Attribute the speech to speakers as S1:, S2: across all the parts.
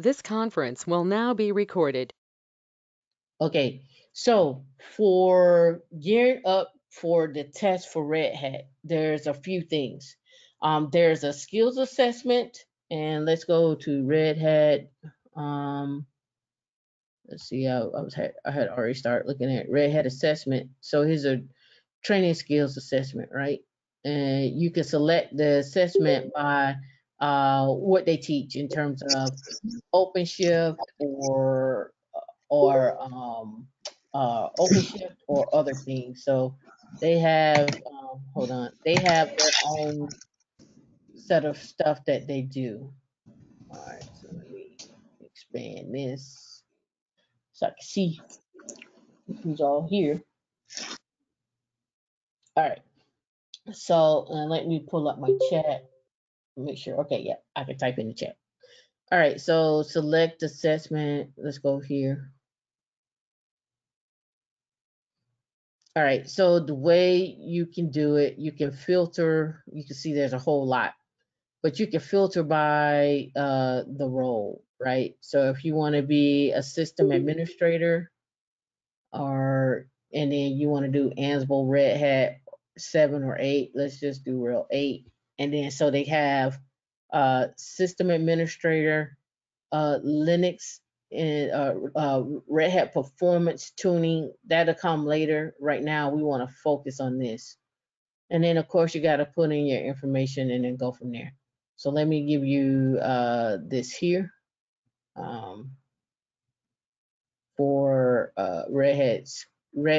S1: This conference will now be recorded.
S2: Okay, so for geared up for the test for Red Hat, there's a few things. There's a skills assessment, and let's go to Red Hat. Let's see, I had already started looking at Red Hat assessment. So here's a training skills assessment, right? And you can select the assessment by what they teach in terms of OpenShift or OpenShift or other things. So they have hold on, they have their own set of stuff that they do. All right, so let me expand this so I can see who's all here. All right, so let me pull up my chat. Make sure. Okay, yeah, I can type in the chat. All right, so select assessment. Let's go here. All right, so the way you can do it, you can filter. You can see there's a whole lot, but you can filter by the role, right? So if you want to be a system administrator, or and then you want to do Ansible, Red Hat 7 or 8, let's just do real 8. And then so they have system administrator, Linux, and Red Hat performance tuning. That'll come later. Right now, we want to focus on this. And then, of course, you got to put in your information and then go from there. So let me give you this here for Red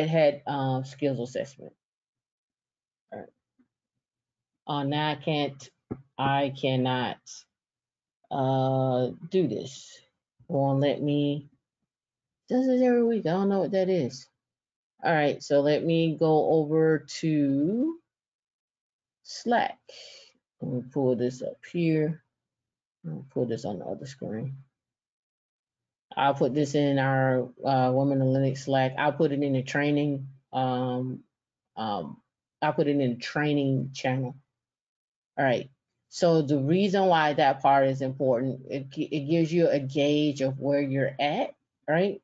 S2: Hat skills assessment. All right. Now I cannot do this. Won't let me. Does it every week? I don't know what that is. All right, so let me go over to Slack. Let me pull this up here. I'll pull this on the other screen. I'll put this in our Women in Linux Slack. I'll put it in the training. I'll put it in the training channel. All right. So the reason why that part is important, it gives you a gauge of where you're at, right?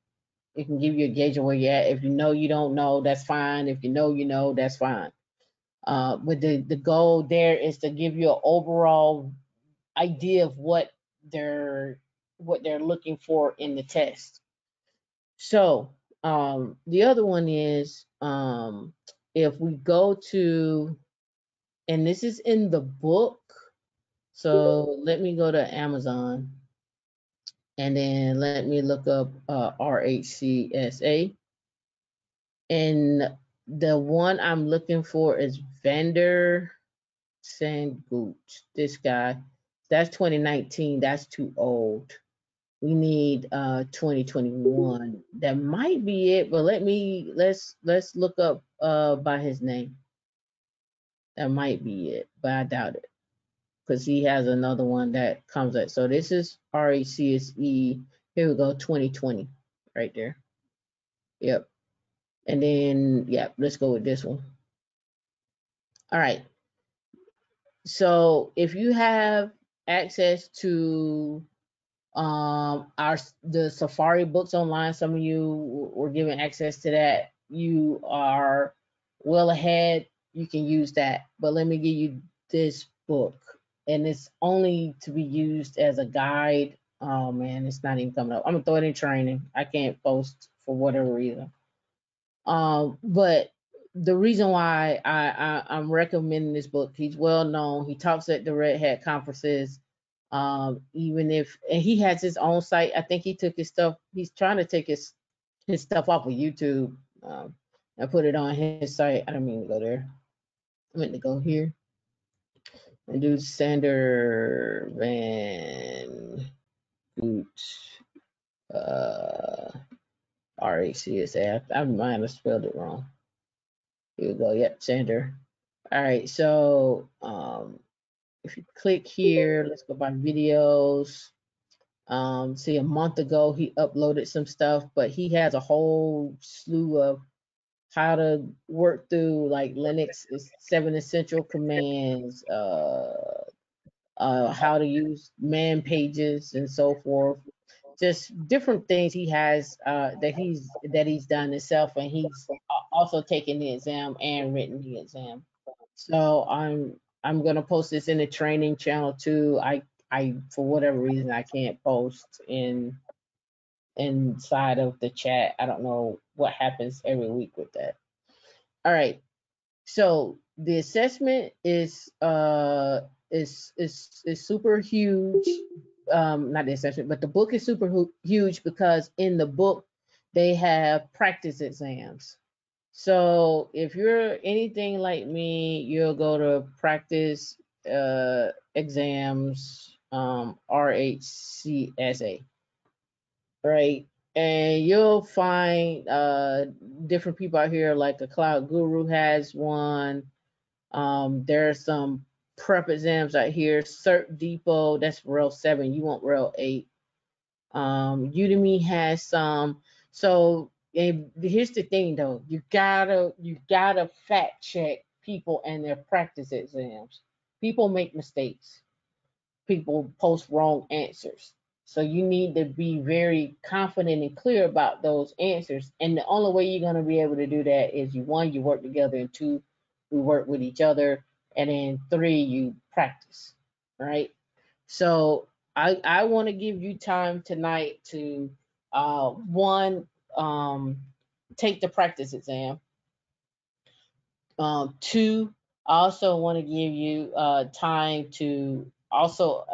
S2: It can give you a gauge of where you're at. If you know you don't know, that's fine. If you know, that's fine. But the goal there is to give you an overall idea of what they're looking for in the test. So the other one is if we go to, and this is in the book. So let me go to Amazon and then let me look up RHCSA. And the one I'm looking for is Vander Sandgut. This guy, that's 2019. That's too old. We need 2021. That might be it, but let's look up by his name. That might be it, but I doubt it because he has another one that comes up. So this is RHCSE. Here we go, 2020, right there. Yep. And then let's go with this one. All right. So if you have access to the Safari books online, some of you were given access to that, you are well ahead, you can use that. But let me give you this book, and it's only to be used as a guide. Oh man, it's not even coming up. I'm gonna throw it in training. I can't post for whatever reason. But the reason why I'm recommending this book, he's well known. He talks at the Red Hat conferences. Even if, and he has his own site. I think he took his stuff. He's trying to take his stuff off of YouTube and put it on his site. I don't mean to go there. I meant to go here and do Sander Van Goot, uh, RHCSA. I might have spelled it wrong. Here we go. Yep, Sander. All right, so if you click here, let's go by videos. See, a month ago he uploaded some stuff, but he has a whole slew of how to work through like Linux is 7 essential commands, how to use man pages and so forth. just different things he has that he's done himself, and he's also taken the exam and written the exam. So I'm gonna post this in the training channel too. I for whatever reason I can't post inside of the chat. I don't know what happens every week with that. All right. So the assessment is super huge. Not the assessment, but the book is super huge because in the book they have practice exams. So if you're anything like me, you'll go to practice exams, RHCSA, right? And you'll find different people out here, like a Cloud Guru has one. There are some prep exams out here. Cert Depot, that's Rel 7. You want Rel 8. Udemy has some. So here's the thing though, you gotta fact check people and their practice exams. People make mistakes. People post wrong answers. So you need to be very confident and clear about those answers. And the only way you're gonna be able to do that is you work together, and two, we work with each other, and then three, you practice. Right? So I want to give you time tonight to one, take the practice exam. Two, I also want to give you time to also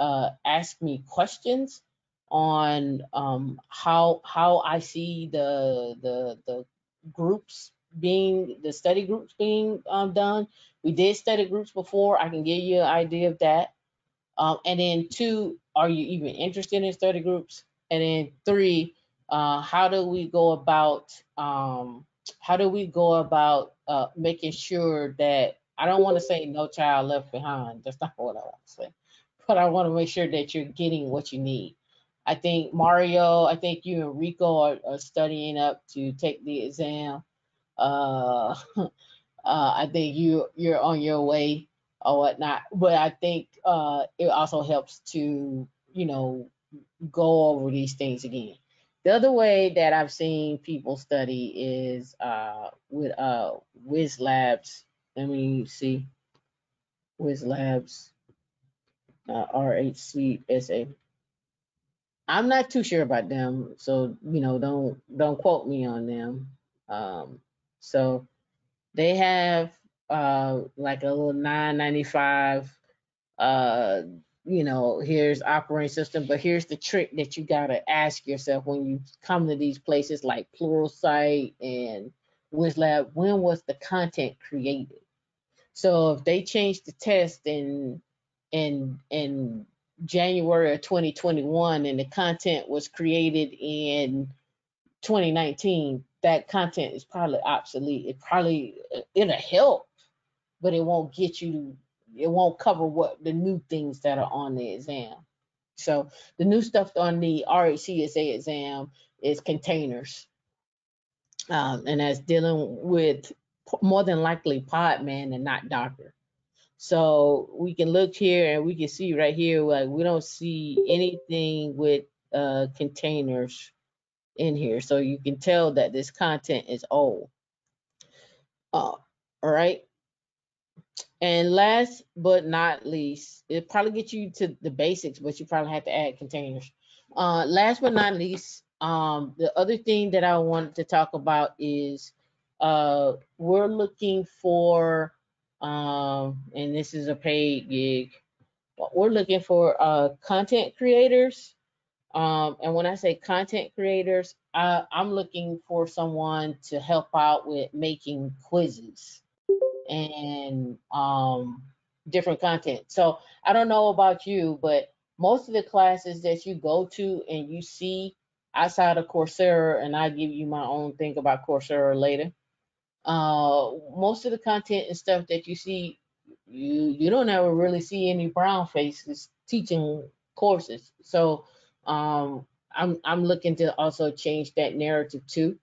S2: ask me questions on how I see the groups being, the study groups being done. We did study groups before. I can give you an idea of that. And then two, are you even interested in study groups? And then three, how do we go about making sure that, I don't want to say no child left behind. That's not what I want to say. But I want to make sure that you're getting what you need. I think Mario, I think you and Rico are studying up to take the exam. Uh, I think you're on your way or whatnot. But I think it also helps to, go over these things again. The other way that I've seen people study is with Wiz Labs. Let me see. Wiz Labs, RHCSA. I'm not too sure about them, so don't quote me on them. So they have like a little 9.95. Here's operating system, but here's the trick that you gotta ask yourself when you come to these places like Pluralsight and WizLab. When was the content created? So if they changed the test in January of 2021 and the content was created in 2019, that content is probably obsolete. It'll help, but it won't get you. It won't cover what the new things that are on the exam. So the new stuff on the RHCSA exam is containers, and that's dealing with more than likely Podman and not Docker. So we can look here and we can see right here, like we don't see anything with containers in here. So you can tell that this content is old. All right. And last but not least, it probably gets you to the basics, but you probably have to add containers. Last but not least, the other thing that I wanted to talk about is we're looking for, and this is a paid gig, but we're looking for content creators. And when I say content creators, I'm looking for someone to help out with making quizzes and different content. So I don't know about you, but most of the classes that you go to and you see outside of Coursera, and I give you my own thing about Coursera later. Most of the content and stuff that you see, you don't ever really see any brown faces teaching courses. So I'm looking to also change that narrative too,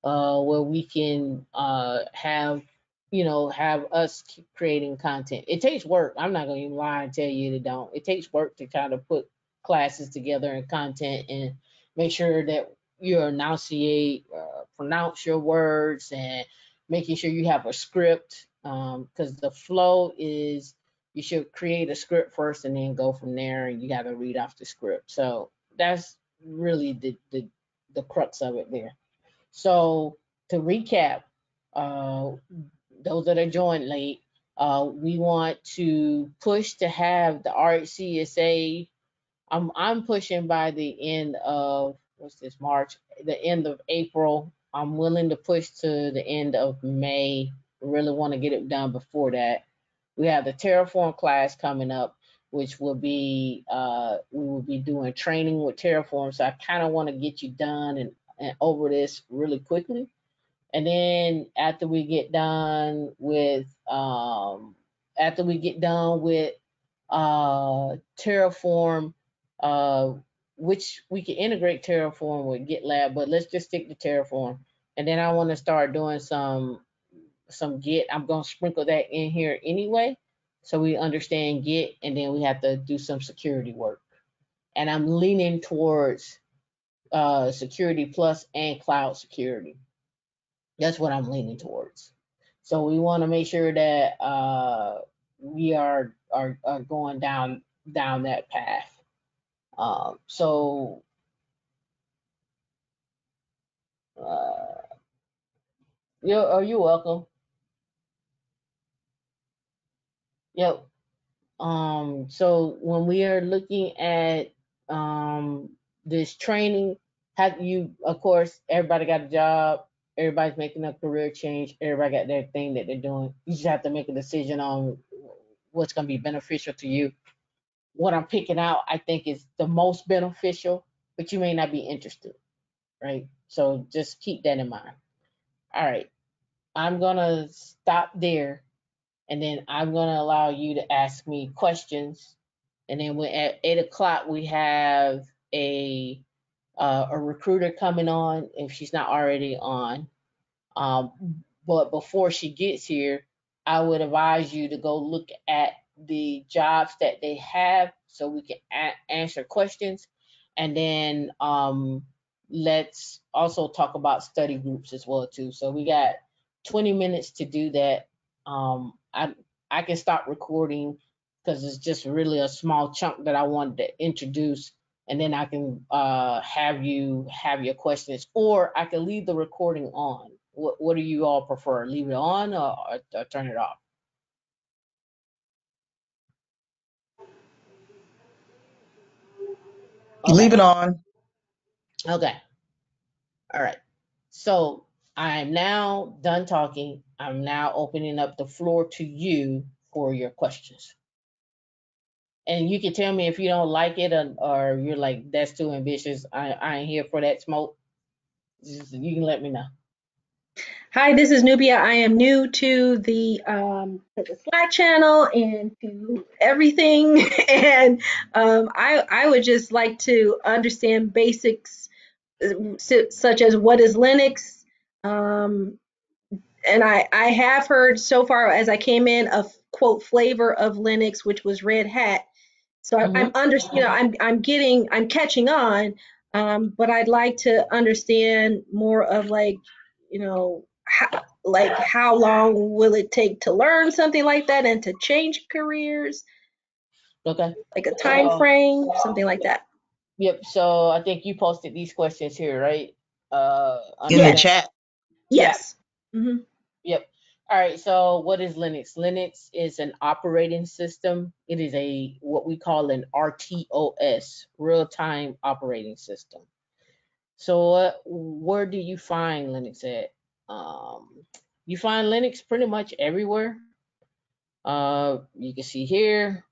S2: where we can have us creating content. It takes work. I'm not gonna even lie and tell you it don't. It takes work to kind of put classes together and content make sure that you enunciate, pronounce your words, and making sure you have a script. Because the flow is you should create a script first and then go from there, and you got to read off the script. So that's really the crux of it there. So to recap, uh, those that are joined late, we want to push to have the RHCSA. I'm pushing by the end of what's this March, the end of April. I'm willing to push to the end of May. Really want to get it done before that. We have the Terraform class coming up, which will be we will be doing training with Terraform. So I kind of want to get you done and over this really quickly. And then after we get done with Terraform, uh, which we can integrate Terraform with GitLab, but let's just stick to Terraform. And then I want to start doing some Git. I'm gonna sprinkle that in here anyway, so we understand Git, and then we have to do some security work. And I'm leaning towards security plus and cloud security. That's what I'm leaning towards. So we want to make sure that we are going down that path. So uh, you welcome. Yep. So when we are looking at um, this training, have you, of course, everybody got a job, everybody's making a career change, everybody got their thing that they're doing. You just have to make a decision on what's going to be beneficial to you. What I'm picking out, I think, is the most beneficial, but you may not be interested, right? So just keep that in mind. All right, I'm going to stop there, and then I'm going to allow you to ask me questions. And then when at 8 o'clock we have a recruiter coming on if she's not already on. But before she gets here, I would advise you to go look at the jobs that they have so we can answer questions. And then let's also talk about study groups as well too. So we got 20 minutes to do that. I can stop recording because it's just really a small chunk that I wanted to introduce, and then I can have you have your questions, or I can leave the recording on. What do you all prefer? Leave it on or turn it off?
S3: Leave
S2: Okay.
S3: it on.
S2: Okay. All right. So I'm now done talking. I'm now opening up the floor to you for your questions. And you can tell me if you don't like it, or you're like, that's too ambitious. I ain't here for that smoke. You can let me know.
S4: Hi, this is Nubia. I am new to the Slack channel and to everything, and I would just like to understand basics such as what is Linux, um, and I have heard so far as I came in a quote flavor of Linux, which was Red Hat. So I'm
S2: Mm-hmm.
S4: under, you know, I'm catching on, but I'd like to understand more of like, how long will it take to learn something like that and to change careers,
S2: Okay.
S4: like a time
S2: So,
S4: frame, something like that.
S2: yep. So I think you posted these questions here, right?
S3: In the
S4: Yes,
S2: Understand?
S3: chat.
S2: Yep.
S4: yes. Hmm.
S2: Yep. All right. So what is Linux? Linux is an operating system. It is a what we call an RTOS, real-time operating system. So where do you find Linux at? You find Linux pretty much everywhere. You can see here,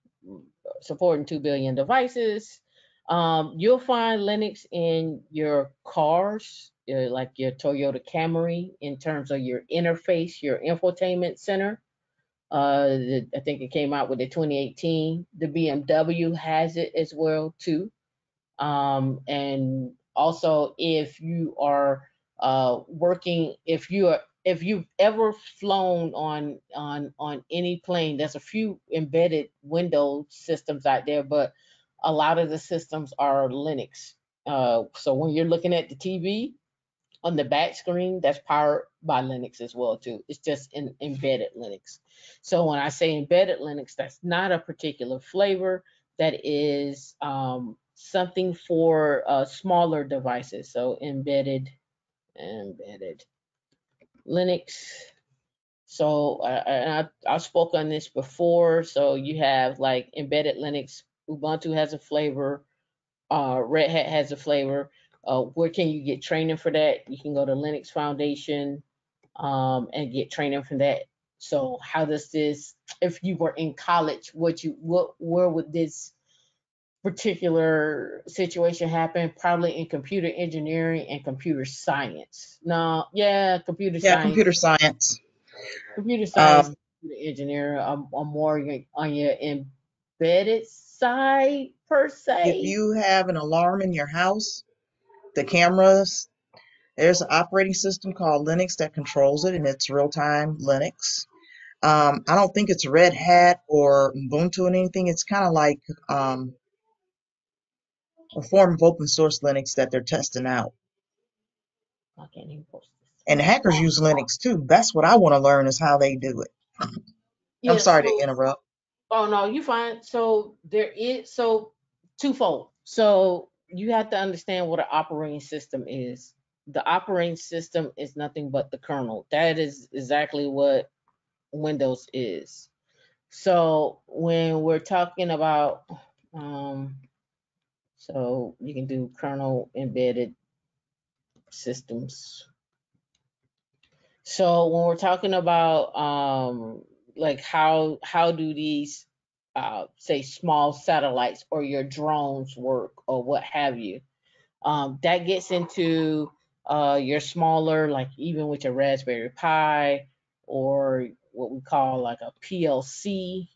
S2: supporting 2 billion devices. You'll find Linux in your cars, like your Toyota Camry, in terms of your interface, your infotainment center. I think it came out with the 2018. The BMW has it as well too. And also, if you are working, if you've ever flown on any plane, there's a few embedded Windows systems out there, but a lot of the systems are Linux. So when you're looking at the TV on the back screen, that's powered by Linux as well too. It's just embedded Linux. So when I say embedded Linux, that's not a particular flavor. That is something for smaller devices. So embedded Linux. So I've spoken on this before. So you have like embedded Linux. Ubuntu has a flavor. Red Hat has a flavor. Where can you get training for that? You can go to Linux Foundation and get training for that. So how does this? If you were in college, where would this particular situation happen? Probably in computer engineering and computer science. No, yeah, computer
S3: Yeah,
S2: science.
S3: computer science.
S2: Computer science,
S3: Um,
S2: computer engineer. I'm more on your embedded side per
S3: if
S2: se.
S3: you have an alarm in your house, the cameras, there's an operating system called Linux that controls it, and it's real-time Linux. I don't think it's Red Hat or Ubuntu and anything. It's kind of like a form of open source Linux that they're testing out.
S2: I can't even post this.
S3: And hackers use Linux too. That's what I want to learn is how they do it. I'm
S2: Yeah,
S3: sorry to
S2: so
S3: interrupt.
S2: oh no, you fine. So there is twofold. So you have to understand what an operating system is. The operating system is nothing but the kernel. That is exactly what Windows is. So when we're talking about so you can do kernel embedded systems. So when we're talking about like how do these say small satellites or your drones work or what have you, that gets into your smaller, like even with your Raspberry Pi or what we call like a PLC,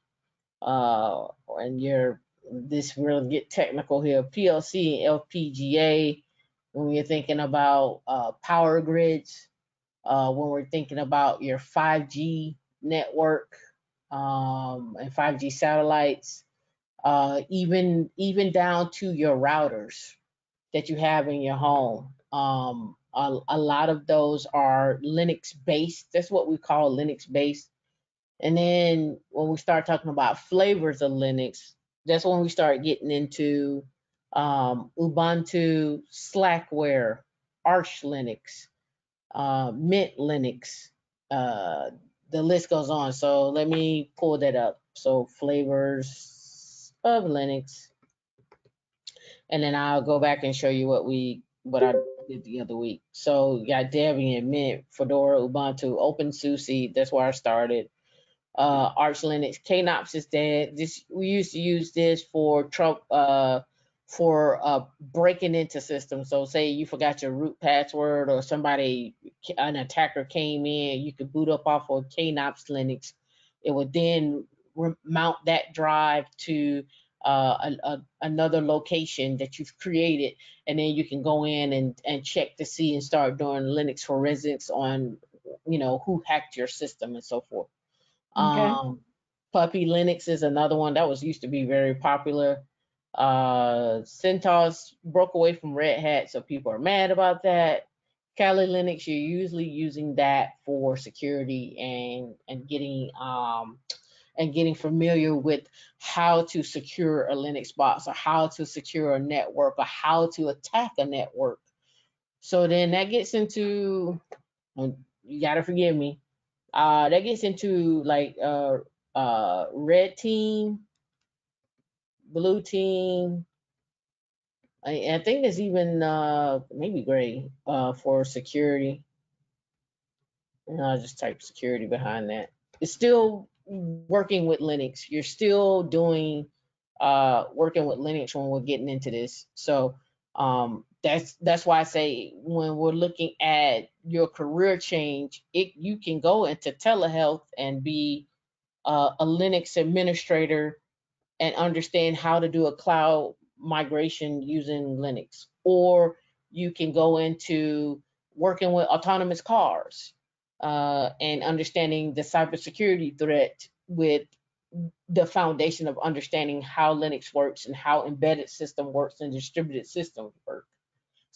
S2: and your this will get technical here, PLC and FPGA. When you're thinking about power grids, when we're thinking about your 5G network and 5G satellites, even down to your routers that you have in your home. A lot of those are Linux based. That's what we call Linux based. And then when we start talking about flavors of Linux, that's when we start getting into Ubuntu, Slackware, Arch Linux, Mint Linux. Uh, the list goes on. So let me pull that up. So flavors of Linux, and then I'll go back and show you what I did the other week. So you got Debian, Mint, Fedora, Ubuntu, OpenSUSE. That's where I started. Arch Linux. Knops is dead. This we used to use this for breaking into systems. So say you forgot your root password or an attacker came in, you could boot up off of Knops Linux. It would then mount that drive to another location that you've created, and then you can go in and check to see and start doing Linux forensics on who hacked your system and so forth.
S4: Okay.
S2: Puppy Linux is another one that was used to be very popular. CentOS broke away from Red Hat, so people are mad about that. Kali Linux, you're usually using that for security and getting familiar with how to secure a Linux box or how to secure a network or how to attack a network. So then that gets into, you gotta forgive me, that gets into like red team, blue team. I think there's even maybe gray for security. And I'll just type security behind that. It's still working with Linux. You're still doing working with Linux when we're getting into this. So that's why I say when we're looking at your career change, you can go into telehealth and be a Linux administrator and understand how to do a cloud migration using Linux. Or you can go into working with autonomous cars and understanding the cybersecurity threat with the foundation of understanding how Linux works and how embedded system works and distributed systems work.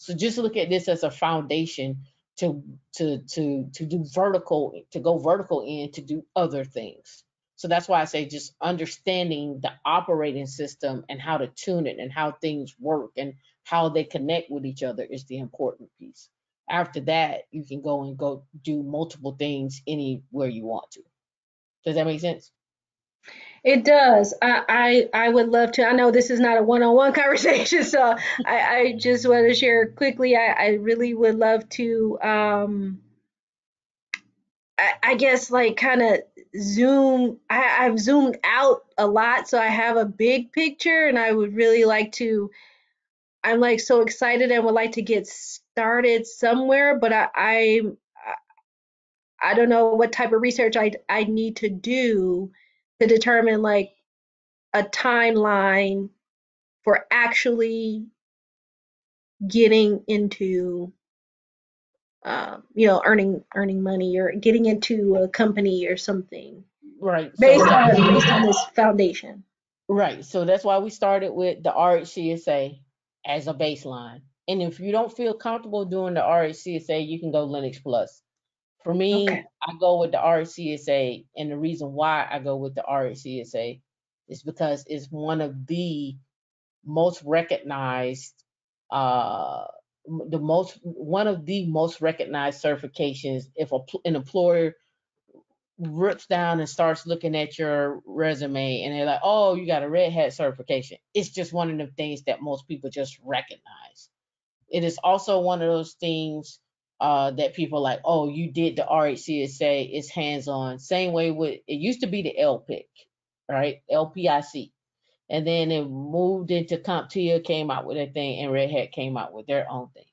S2: So just look at this as a foundation to do vertical, to go vertical in to do other things. So that's why I say just understanding the operating system and how to tune it and how things work and how they connect with each other is the important piece. After that, you can go do multiple things anywhere you want to. Does that make sense?
S4: It does. I would love to. I know this is not a one-on-one conversation, so I just want to share quickly. I really would love to, I guess, like kind of zoom. I've zoomed out a lot, so I have a big picture, and I would really like to. I'm like so excited and would like to get started somewhere, but I don't know what type of research I need to do to determine like a timeline for actually getting into earning money or getting into a company or something
S2: Right. So
S4: based on this foundation.
S2: right. So that's why we started with the RHCSA as a baseline. And if you don't feel comfortable doing the RHCSA, you can go Linux Plus. For
S4: Okay.
S2: me, I go with the RHCSA, and the reason why I go with the RHCSA is because it's most recognized, uh, one of the most recognized certifications. If an employer rips down and starts looking at your resume and they're like, oh, you got a Red Hat certification. It's just one of the things that most people just recognize. It is also one of those things that people are like, oh, you did the RHCSA, it's hands-on. Same way with, it used to be the LPIC, right? LPIC. And then it moved into CompTIA, came out with a thing, and Red Hat came out with their own thing.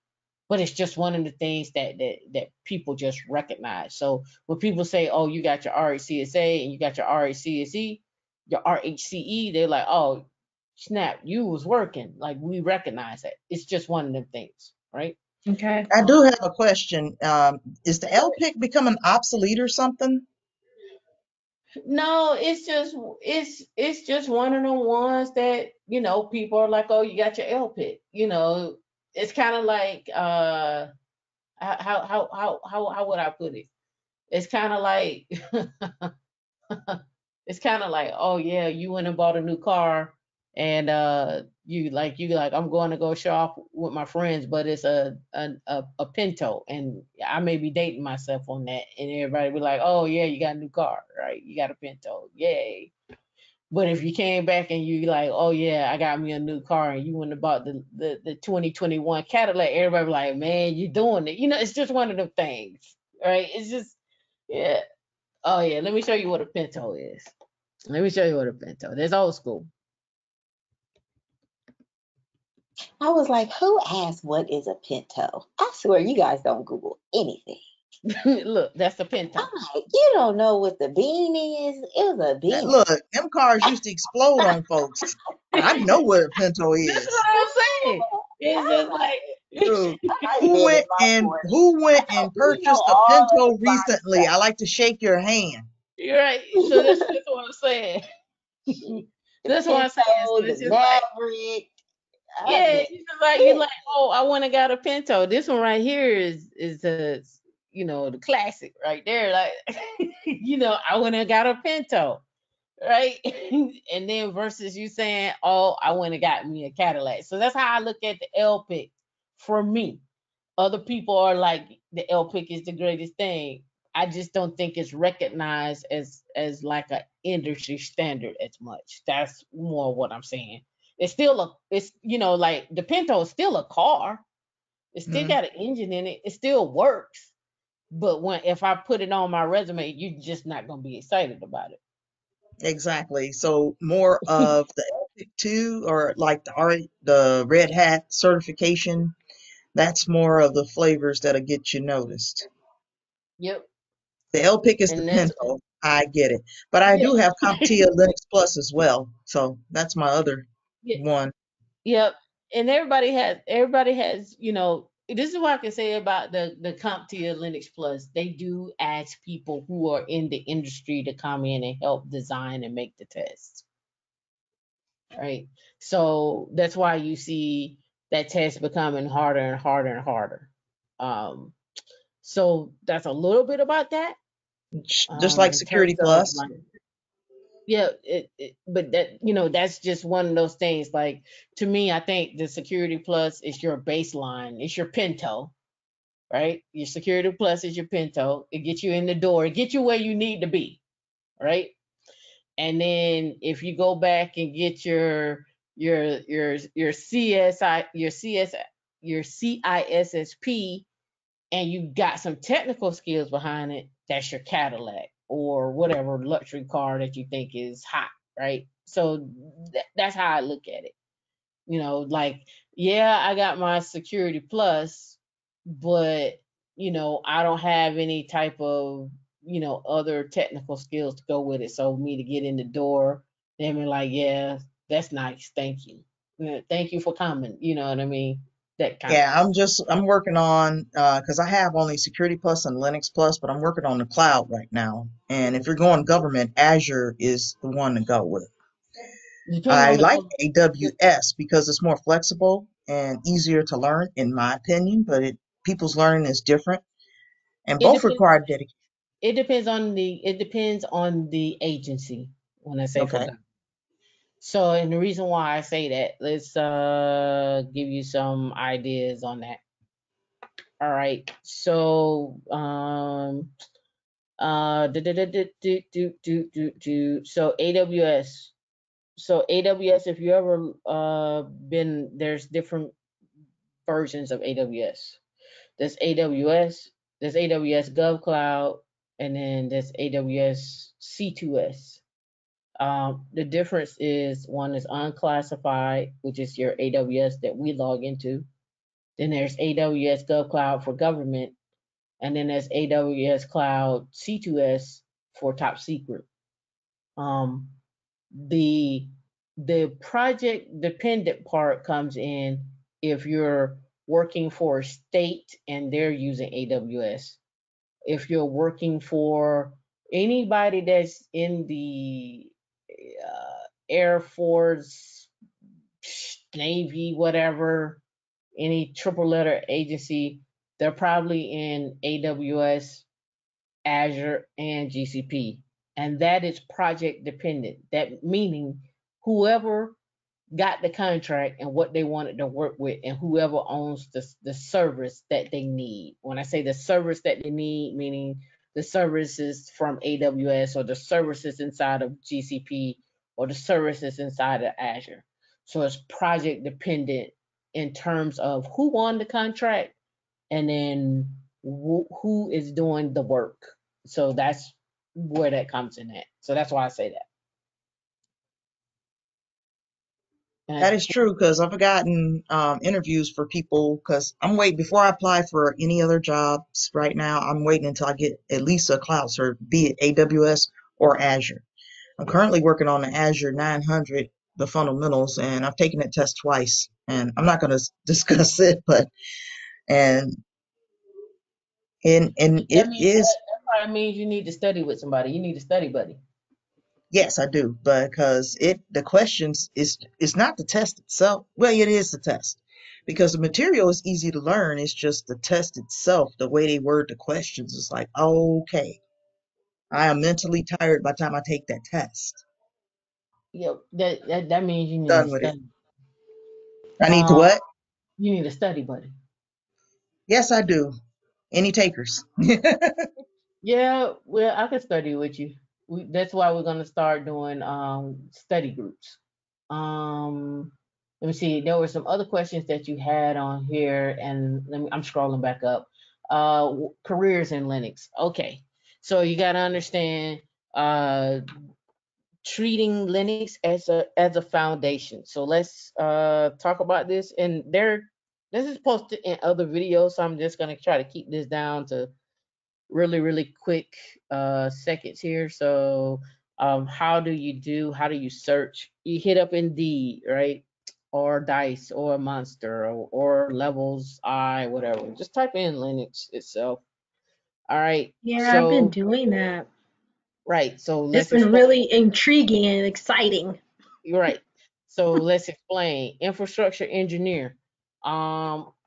S2: But it's just one of the things that people just recognize. So when people say, "Oh, you got your RHCSA and you got your RHCSE, your RHCE," they're like, "Oh, snap, you was working." Like we recognize that. It's just one of them things, right?
S4: Okay.
S3: I do have a question. Is the LPIC becoming obsolete or something?
S2: No, it's just one of the ones that people are like, "Oh, you got your LPIC." It's kind of like how would I put it? It's kind of like it's kind of like, oh yeah, you went and bought a new car, and you like I'm going to go shop with my friends, but it's a Pinto, and I may be dating myself on that, and everybody be like, oh yeah, you got a new car, right? You got a Pinto, yay. But if you came back and you like, oh yeah, I got me a new car, and you went and bought the 2021 Cadillac, everybody be like, man, you doing it. It's just one of them things, right? It's just, yeah. Oh yeah, let me show you what a Pinto is. Let me show you what a Pinto. That's old school.
S5: I was like, who asked what is a pinto? I swear you guys don't Google anything.
S2: Look, that's the Pinto.
S5: I'm like, you don't know what the bean is? It was a bean.
S3: Look, them cars used to explode on folks. I know what a Pinto
S2: That's
S3: is.
S2: what I'm saying. It's just like
S3: Dude,
S5: I been in my 40s.
S3: who went and
S5: We know
S3: purchased a
S5: all the
S3: Pinto
S5: exotic
S3: recently?
S5: stuff.
S3: I like to shake your hand.
S2: you're right. So that's what I'm saying.
S5: The
S2: That's what I'm saying. So
S5: pinto, the
S2: it's just like,
S5: maverick. I've
S2: yeah,
S5: been
S2: it's just like you
S5: it.
S2: like, oh, I want to got a Pinto. This one right here is the classic right there. Like, I went and got a Pinto, right? And then versus you saying, oh, I went and got me a Cadillac. So that's how I look at the LPIC for me. Other people are like the LPIC is the greatest thing. I just don't think it's recognized as like an industry standard as much. That's more what I'm saying. It's like the Pinto is still a car. It still
S3: Mm,
S2: got an engine in it. It still works. But if I put it on my resume, you're just not gonna be excited about it.
S3: exactly. So more of the LPIC 2 or like the Red Hat certification, that's more of the flavors that'll get you noticed.
S2: Yep.
S3: The LPIC is the
S2: And that's
S3: Pinto. I get it. But I
S2: yeah.
S3: do have CompTIA Linux Plus as well. So that's my other
S2: Yeah.
S3: one.
S2: Yep. And everybody has, this is what I can say about the CompTIA Linux Plus. They do ask people who are in the industry to come in and help design and make the tests. Right. So that's why you see that test becoming harder and harder and harder. So that's a little bit about that.
S3: Just like
S2: In
S3: Security
S2: terms of
S3: Plus.
S2: like, yeah, but that, that's just one of those things. Like, to me, I think the Security Plus is your baseline. It's your Pinto, right? Your Security Plus is your Pinto. It gets you in the door. It gets you where you need to be, right? And then if you go back and get your CSI your CISSP, and you got some technical skills behind it, that's your Cadillac or whatever luxury car that you think is hot, right? So that's how I look at it. Like, yeah, I got my Security Plus, but I don't have any type of other technical skills to go with it. So me to get in the door, they be like, yeah, that's nice, thank you. Thank you for coming. You know what I mean? That kind of
S3: Yeah,
S2: thing.
S3: I'm working on because I have only Security Plus and Linux Plus, but I'm working on the cloud right now. And if you're going government, Azure is the one to go with.
S2: Depending
S3: I
S2: on the
S3: like
S2: gov-
S3: AWS because it's more flexible and easier to learn, in my opinion. But people's learning is different, and
S2: it
S3: both
S2: depends.
S3: require dedication.
S2: It depends on the agency when I say for
S3: Okay.
S2: government. So, and the reason why I say that, let's give you some ideas on that. All right. So, so AWS. So AWS, if you ever been, there's different versions of AWS. There's AWS, there's AWS GovCloud, and then there's AWS C2S. The difference is one is unclassified, which is your AWS that we log into. Then there's AWS GovCloud for government, and then there's AWS Cloud C2S for top secret. Um, the the project dependent part comes in if you're working for a state and they're using AWS. If you're working for anybody that's in the Air Force, Navy, whatever, any triple letter agency, they're probably in AWS, Azure, and GCP. And that is project dependent. That meaning whoever got the contract and what they wanted to work with, and whoever owns the service that they need. When I say the service that they need, meaning the services from AWS or the services inside of GCP or the services inside of Azure. So it's project dependent in terms of who won the contract and then who is doing the work. So that's where that comes in at. So that's why I say that.
S3: That
S2: And
S3: is true because I've gotten interviews for people because I'm waiting before I apply for any other jobs right now. I'm waiting until I get at least a cloud cert, be it AWS or Azure. I'm currently working on the Azure 900, the fundamentals, and I've taken that test twice. And I'm not going to discuss it, but and and
S2: that
S3: it
S2: means
S3: is.
S2: that probably means you need to study with somebody. You need a study buddy.
S3: Yes, I do, because the questions is it's not the test itself. Well, it is the test because the material is easy to learn. It's just the test itself, the way they word the questions is like, okay, I am mentally tired by the time I take that test.
S2: Yep, that means you need to
S3: Done with it.
S2: study.
S3: I need to
S2: Um,
S3: what?
S2: you need a study buddy.
S3: Yes, I do. Any takers?
S2: Yeah, well, I can study with you. That's why we're gonna start doing study groups. Um, Let me see. There were some other questions that you had on here, and I'm scrolling back up. Careers in Linux. Okay, so you got to understand. Treating Linux as a foundation. So let's talk about this. And this is posted in other videos, so I'm just gonna try to keep this down to really quick seconds here. So how do you search? You hit up Indeed, right? Or Dice or Monster or Levels I, whatever. Just type in Linux itself. All right.
S4: Yeah, I've been
S2: So
S4: doing that.
S2: right. So
S4: It's
S2: let's
S4: been
S2: explain.
S4: really intriguing and exciting.
S2: You're right. So let's explain. Infrastructure engineer.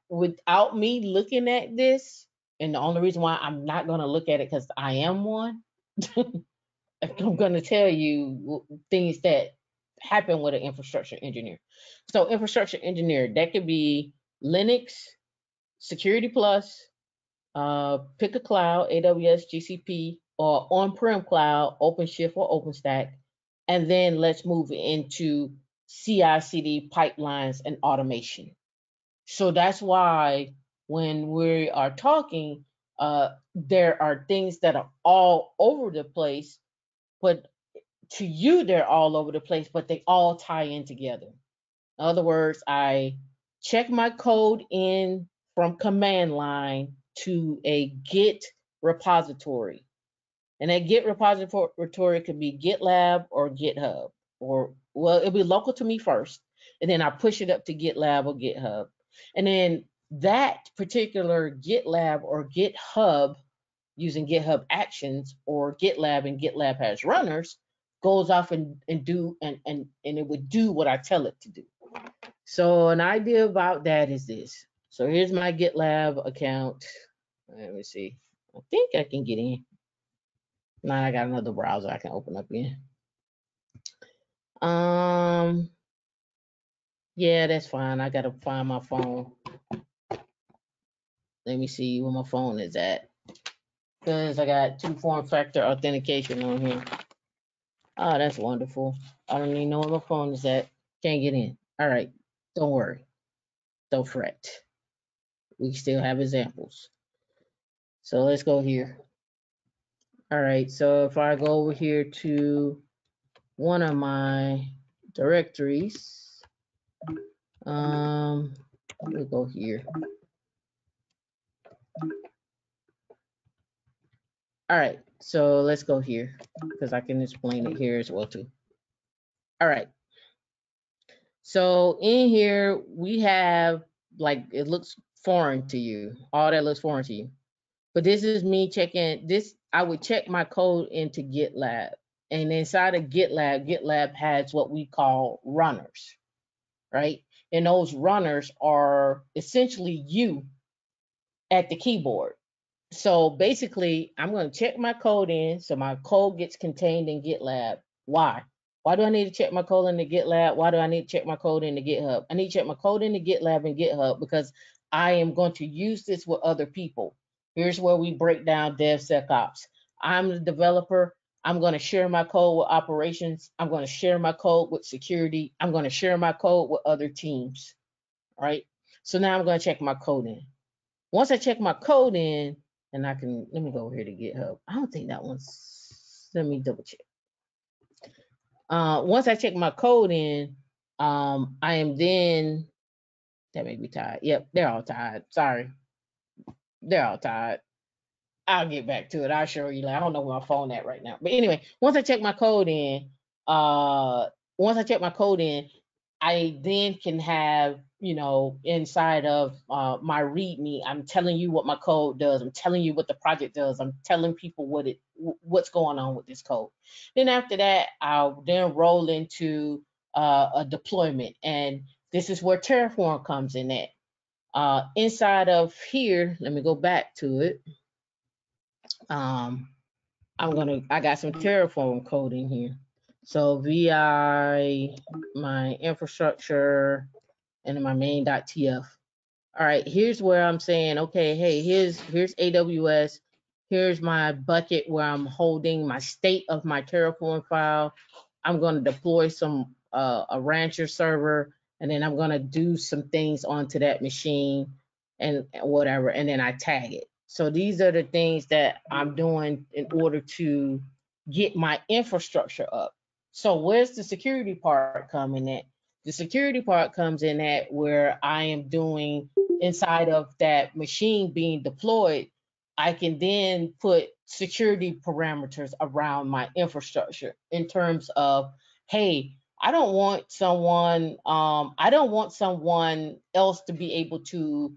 S2: Without me looking at this, and the only reason why I'm not going to look at it because I am one, I'm going to tell you things that happen with an infrastructure engineer. So infrastructure engineer, that could be Linux, Security Plus, pick a cloud, AWS, GCP, or on-prem cloud, OpenShift or OpenStack. And then let's move into CI/CD pipelines and automation. So that's why when we are talking, there are things that are all over the place, but to you, they're all over the place, but they all tie in together. In other words, I check my code in from command line to a Git repository. And that Git repository could be GitLab or GitHub, or well, it'll be local to me first, and then I push it up to GitLab or GitHub. And then that particular GitLab or GitHub using GitHub Actions or GitLab and GitLab has runners goes off and it would do what I tell it to do. So an idea about that is this. So here's my GitLab account. Let me see. I think I can get in. Now I got another browser I can open up in. Yeah, that's fine. I gotta find my phone. Let me see where my phone is at. Because I got 2 form-factor authentication on here. Oh, that's wonderful. I don't even know where my phone is at. Can't get in. All right. Don't worry. Don't fret. We still have examples. So let's go here. All right. So if I go over here to one of my directories, we'll go here. All right. So let's go here because I can explain it here as well too. All right. So in here we have, like, it looks foreign to you. All that looks foreign to you. But this is me checking this. I would check my code into GitLab. And inside of GitLab, GitLab has what we call runners, right? And those runners are essentially you at the keyboard. So basically, I'm going to check my code in. So my code gets contained in GitLab. Why? Why do I need to check my code in the GitLab? Why do I need to check my code in the GitHub? I need to check my code in the GitLab and GitHub because I am going to use this with other people. Here's where we break down DevSecOps. I'm the developer. I'm going to share my code with operations. I'm going to share my code with security. I'm going to share my code with other teams. All right. So now I'm going to check my code in. Once I check my code in, and I can, let me go over here to GitHub. I don't think that one's, let me double check. Once I check my code in, I am then, that may be tied. Yep, they're all tied. Sorry. They're all tied. I'll get back to it. I'll show you. Like, I don't know where my phone at right now. But anyway, once I check my code in, I then can have, inside of my README, I'm telling you what my code does. I'm telling you what the project does. I'm telling people what's going on with this code. Then after that, I'll then roll into a deployment. And this is where Terraform comes in at. Inside of here, let me go back to it. I got some Terraform code in here. So VI, my infrastructure, and then my main.tf. All right, here's where I'm saying, okay, hey, here's AWS. Here's my bucket where I'm holding my state of my Terraform file. I'm going to deploy a Rancher server, and then I'm going to do some things onto that machine and whatever, and then I tag it. So these are the things that I'm doing in order to get my infrastructure up. So where's the security part coming in? The security part comes in at where I am doing inside of that machine being deployed. I can then put security parameters around my infrastructure in terms of, hey, I don't want someone else to be able to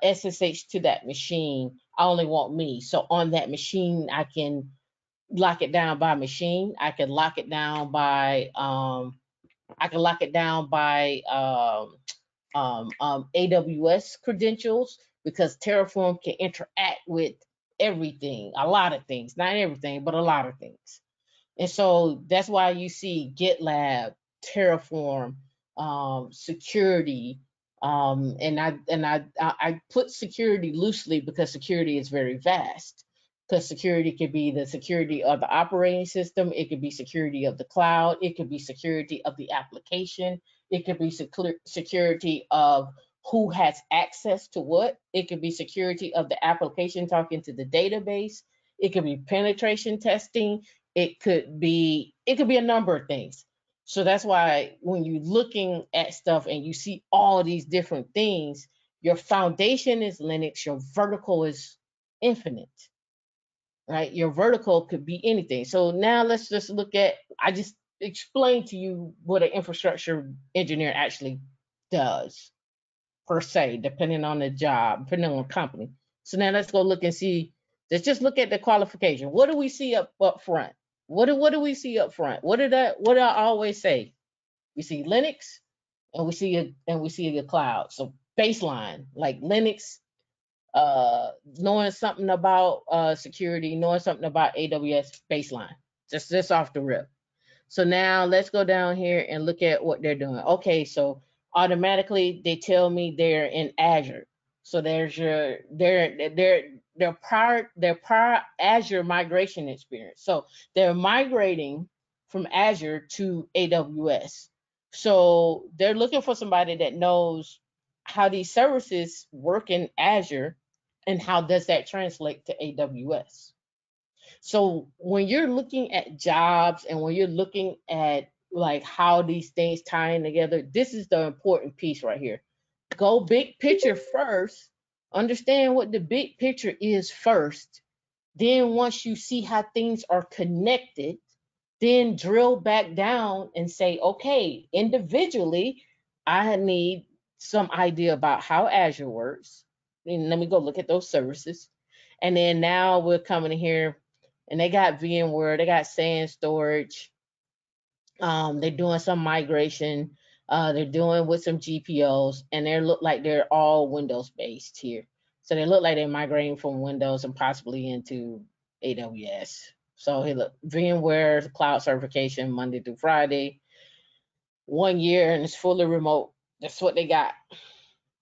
S2: SSH to that machine. I only want me. So on that machine, I can lock it down by machine. I can lock it down by AWS credentials, because Terraform can interact with everything, a lot of things, not everything, but a lot of things. And so that's why you see GitLab, Terraform, security, and I put security loosely because security is very vast. Because security could be the security of the operating system, it could be security of the cloud, it could be security of the application, it could be security of who has access to what, it could be security of the application talking to the database, it could be penetration testing, it could be a number of things. So that's why when you're looking at stuff and you see all these different things, your foundation is Linux, your vertical is infinite, right? Your vertical could be anything. So now let's just look at, I just explained to you what an infrastructure engineer actually does, per se, depending on the job, depending on the company. So now let's go look and see. Let's just look at the qualification. What do we see up front? What do we see up front? What do I always say? We see Linux, and we see a cloud. So baseline, like Linux, knowing something about security, knowing something about AWS baseline. Just off the rip. So now let's go down here and look at what they're doing. Okay, so automatically they tell me they're in Azure. So there's their prior Azure migration experience. So they're migrating from Azure to AWS. So they're looking for somebody that knows how these services work in Azure and how does that translate to AWS. So when you're looking at jobs and when you're looking at like how these things tie in together, this is the important piece right here. Go big picture first, understand what the big picture is first. Then once you see how things are connected, then drill back down and say, okay, individually, I need some idea about how Azure works. And let me go look at those services. And then now we're coming in here and they got VMware, they got SAN storage. They're doing some migration. They're doing with some GPOs, and they look like they're all Windows based here. So they look like they're migrating from Windows and possibly into AWS. So here, look, VMware cloud certification Monday through Friday, 1 year, and it's fully remote. That's what they got.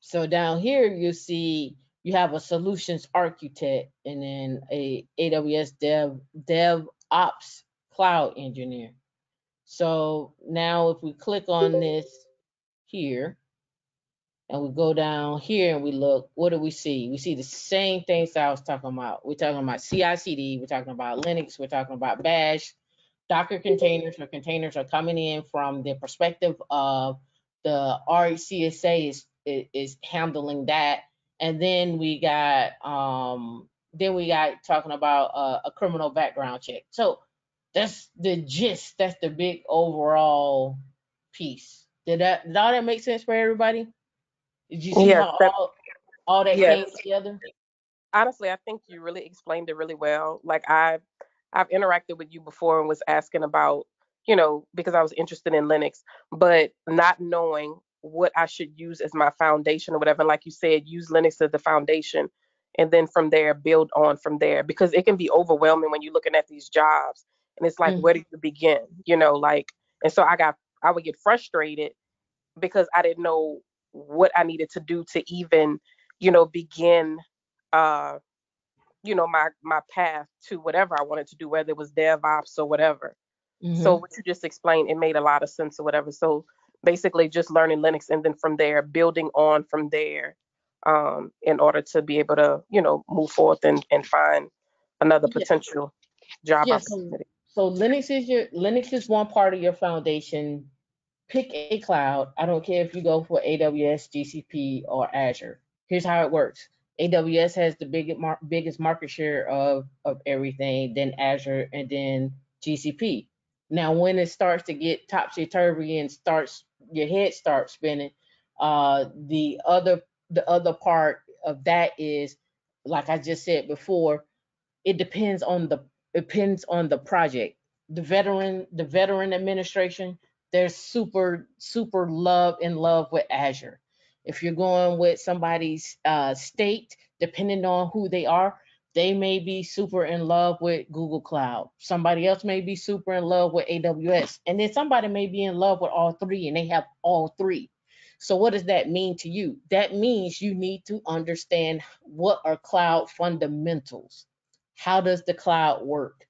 S2: So down here you see you have a solutions architect and then a AWS DevOps cloud engineer. So now if we click on this here and we go down here and we look, what do we see? We see the same things that I was talking about. We're talking about CI/CD, we're talking about Linux, we're talking about Bash, Docker containers, or containers are coming in from the perspective of the RHCSA is handling that. And then we got talking about a criminal background check. So that's the gist. That's the big overall piece. Did all that make sense for everybody? Did you see
S6: Yes,
S2: how
S6: that
S2: all that
S6: yes.
S2: came together?
S6: Honestly, I think you really explained it really well. Like I've interacted with you before and was asking about, because I was interested in Linux, but not knowing what I should use as my foundation or whatever. And like you said, use Linux as the foundation and then from there build on from there because it can be overwhelming when you're looking at these jobs and it's like,
S2: Mm,
S6: where do you begin? Like, and so I would get frustrated because I didn't know what I needed to do to even, begin uh, my path to whatever I wanted to do, whether it was DevOps or whatever. So
S2: mm-hmm.
S6: what you just explained, it made a lot of sense or whatever. So basically just learning Linux and then from there, building on from there, in order to be able to, move forth and find another
S2: Yeah,
S6: potential job
S2: yeah. So,
S6: opportunity.
S2: so Linux is one part of your foundation. Pick a cloud. I don't care if you go for AWS, GCP, or Azure. Here's how it works. AWS has the biggest market share of everything, then Azure, and then GCP. Now, when it starts to get topsy turvy and your head starts spinning, the other part of that is, like I just said before, it depends on the project. The veteran administration, they're super in love with Azure. If you're going with somebody's state, depending on who they are, they may be super in love with Google Cloud. Somebody else may be super in love with AWS. And then somebody may be in love with all three and they have all three. So what does that mean to you? That means you need to understand what are cloud fundamentals. How does the cloud work?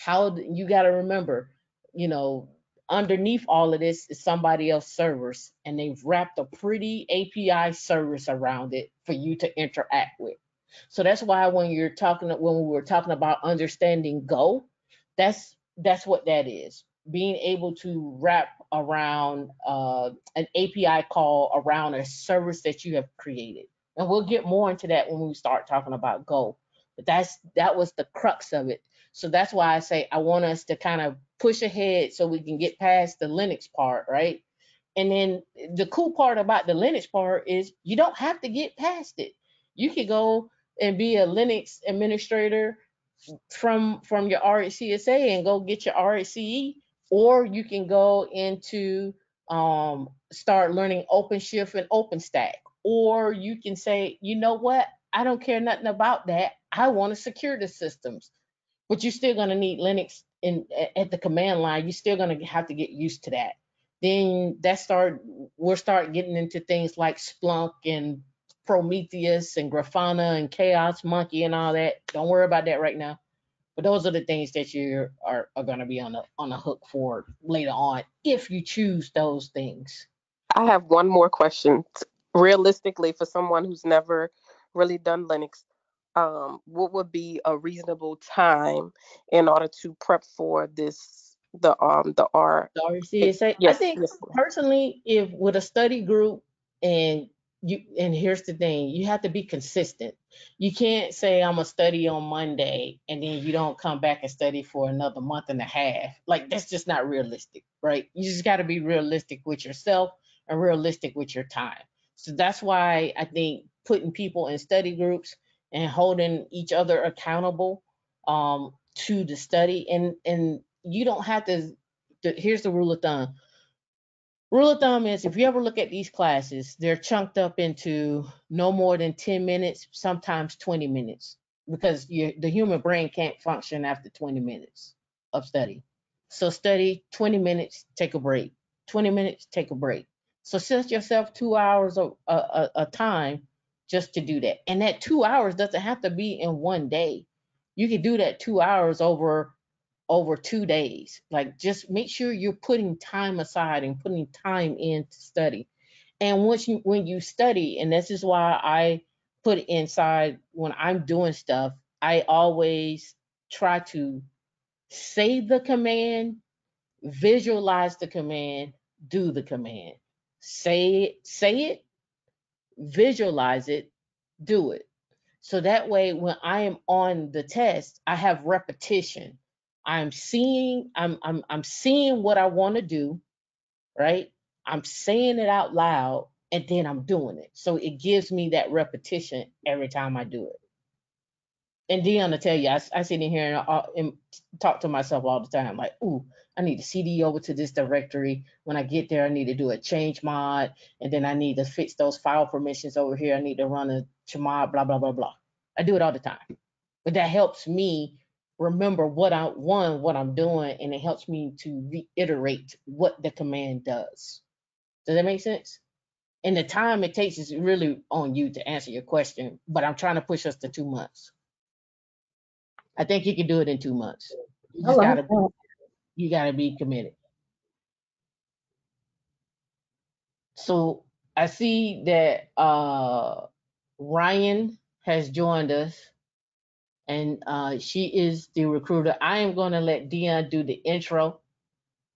S2: You got to remember, you know, underneath all of this is somebody else's servers, and they've wrapped a pretty API service around it for you to interact with. So that's why when we were talking about understanding Go, that's what that is. Being able to wrap around an API call around a service that you have created. And we'll get more into that when we start talking about Go. But that was the crux of it. So that's why I say I want us to kind of push ahead so we can get past the Linux part, right? And then the cool part about the Linux part is you don't have to get past it. You could go and be a Linux administrator from your RHCSA and go get your RHCE, or you can go into start learning OpenShift and OpenStack, or you can say, you know what, I don't care nothing about that. I want to secure the systems, but you're still going to need Linux at the command line. You're still going to have to get used to that. Then we'll start getting into things like Splunk and Prometheus and Grafana and Chaos Monkey and all that. Don't worry about that right now. But those are the things that you are going to be on the hook for later on if you choose those things.
S6: I have one more question. Realistically, for someone who's never really done Linux, what would be a reasonable time in order to prep for the R?
S2: The RHCSA. I
S6: Yes,
S2: think
S6: yes.
S2: personally, if with a study group and here's the thing, you have to be consistent. You can't say I'm gonna study on Monday and then you don't come back and study for another month and a half. Like that's just not realistic, right? You just got to be realistic with yourself and realistic with your time. So that's why I think putting people in study groups and holding each other accountable to the study, and you don't have to. Here's the rule of thumb. Rule of thumb is if you ever look at these classes, they're chunked up into no more than 10 minutes, sometimes 20 minutes, because the human brain can't function after 20 minutes of study. So study 20 minutes, take a break. 20 minutes, take a break. So set yourself 2 hours a time just to do that. And that 2 hours doesn't have to be in one day. You can do that 2 hours over 2 days. Like just make sure you're putting time aside and putting time in to study. And when you study, and this is why I put inside when I'm doing stuff, I always try to say the command, visualize the command, do the command. Say it, visualize it, do it. So that way, when I am on the test, I have repetition. I'm seeing what I want to do, right? I'm saying it out loud, and then I'm doing it. So it gives me that repetition every time I do it. And Dion will tell you, I sit in here and talk to myself all the time, like, ooh, I need to CD over to this directory. When I get there, I need to do a change mod, and then I need to fix those file permissions over here. I need to run a chmod, blah, blah, blah, blah. I do it all the time. But that helps me remember what I'm doing, and it helps me to reiterate what the command does. Does that make sense? And the time it takes is really on you to answer your question, but I'm trying to push us to 2 months. I think you can do it in 2 months. You
S4: I
S2: just
S4: like
S2: gotta
S4: that.
S2: you gotta be committed. So I see that Ryan has joined us, and she is the recruiter. I am gonna let Dion do the intro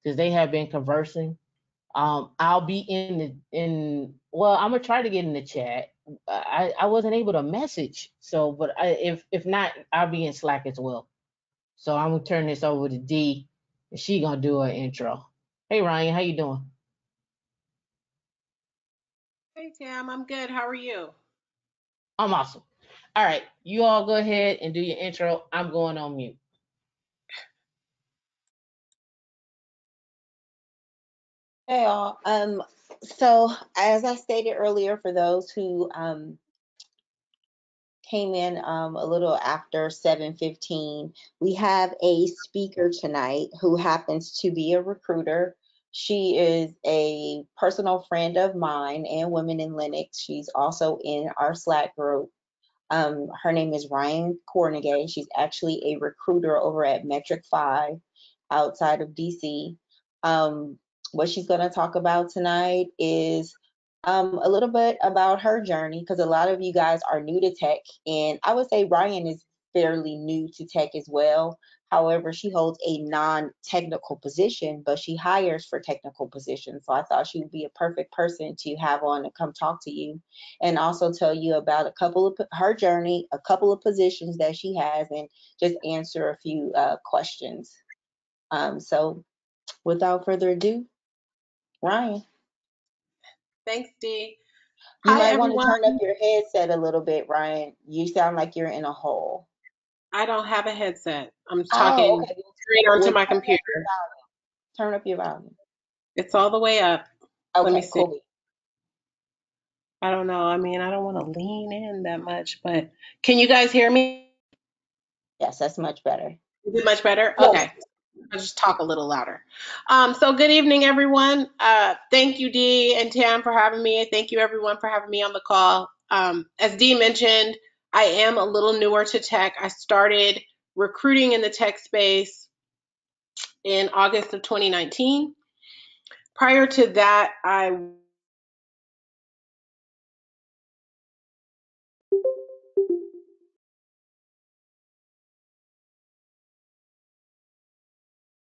S2: because they have been conversing. I'll be well, I'm gonna try to get in the chat. I wasn't able to message, so but if not, I'll be in Slack as well. So I'm gonna turn this over to D, and she gonna do her intro. Hey Ryan, how you doing?
S7: Hey Tam, I'm good. How are you?
S2: I'm awesome. All right, you all go ahead and do your intro. I'm going on mute.
S5: Hey all. So as I stated earlier, for those who came in a little after 7:15, we have a speaker tonight who happens to be a recruiter. She is a personal friend of mine and Women in Linux. She's also in our Slack group. Her name is Ryan Kornegay. She's actually a recruiter over at Metric5 outside of DC. Um, what she's going to talk about tonight is a little bit about her journey, because a lot of you guys are new to tech, and I would say Ryan is fairly new to tech as well. However, she holds a non-technical position, but she hires for technical positions. So I thought she would be a perfect person to have on to come talk to you and also tell you about a couple of her journey, a couple of positions that she has, and just answer a few questions. So without further ado, Ryan,
S7: Thanks, Dee.
S5: you
S7: Hi,
S5: might want to
S7: everyone.
S5: turn up your headset a little bit, Ryan. You sound like you're in a hole.
S7: I don't have a headset. I'm
S5: Oh,
S7: talking
S5: okay.
S7: straight onto
S5: Well,
S7: my
S5: turn up
S7: computer.
S5: your volume. Turn up your volume.
S7: It's all the way up. Let me
S5: Okay,
S7: see.
S5: cool.
S7: I don't know. I mean, I don't want to lean in that much, but can you guys hear me?
S5: Yes, that's much better.
S7: Is it much better?
S5: Yes.
S7: Okay. I'll just talk a little louder. So good evening, everyone. Thank you, Dee and Tam, for having me. Thank you, everyone, for having me on the call. As Dee mentioned, I am a little newer to tech. I started recruiting in the tech space in August of 2019. Prior to that, I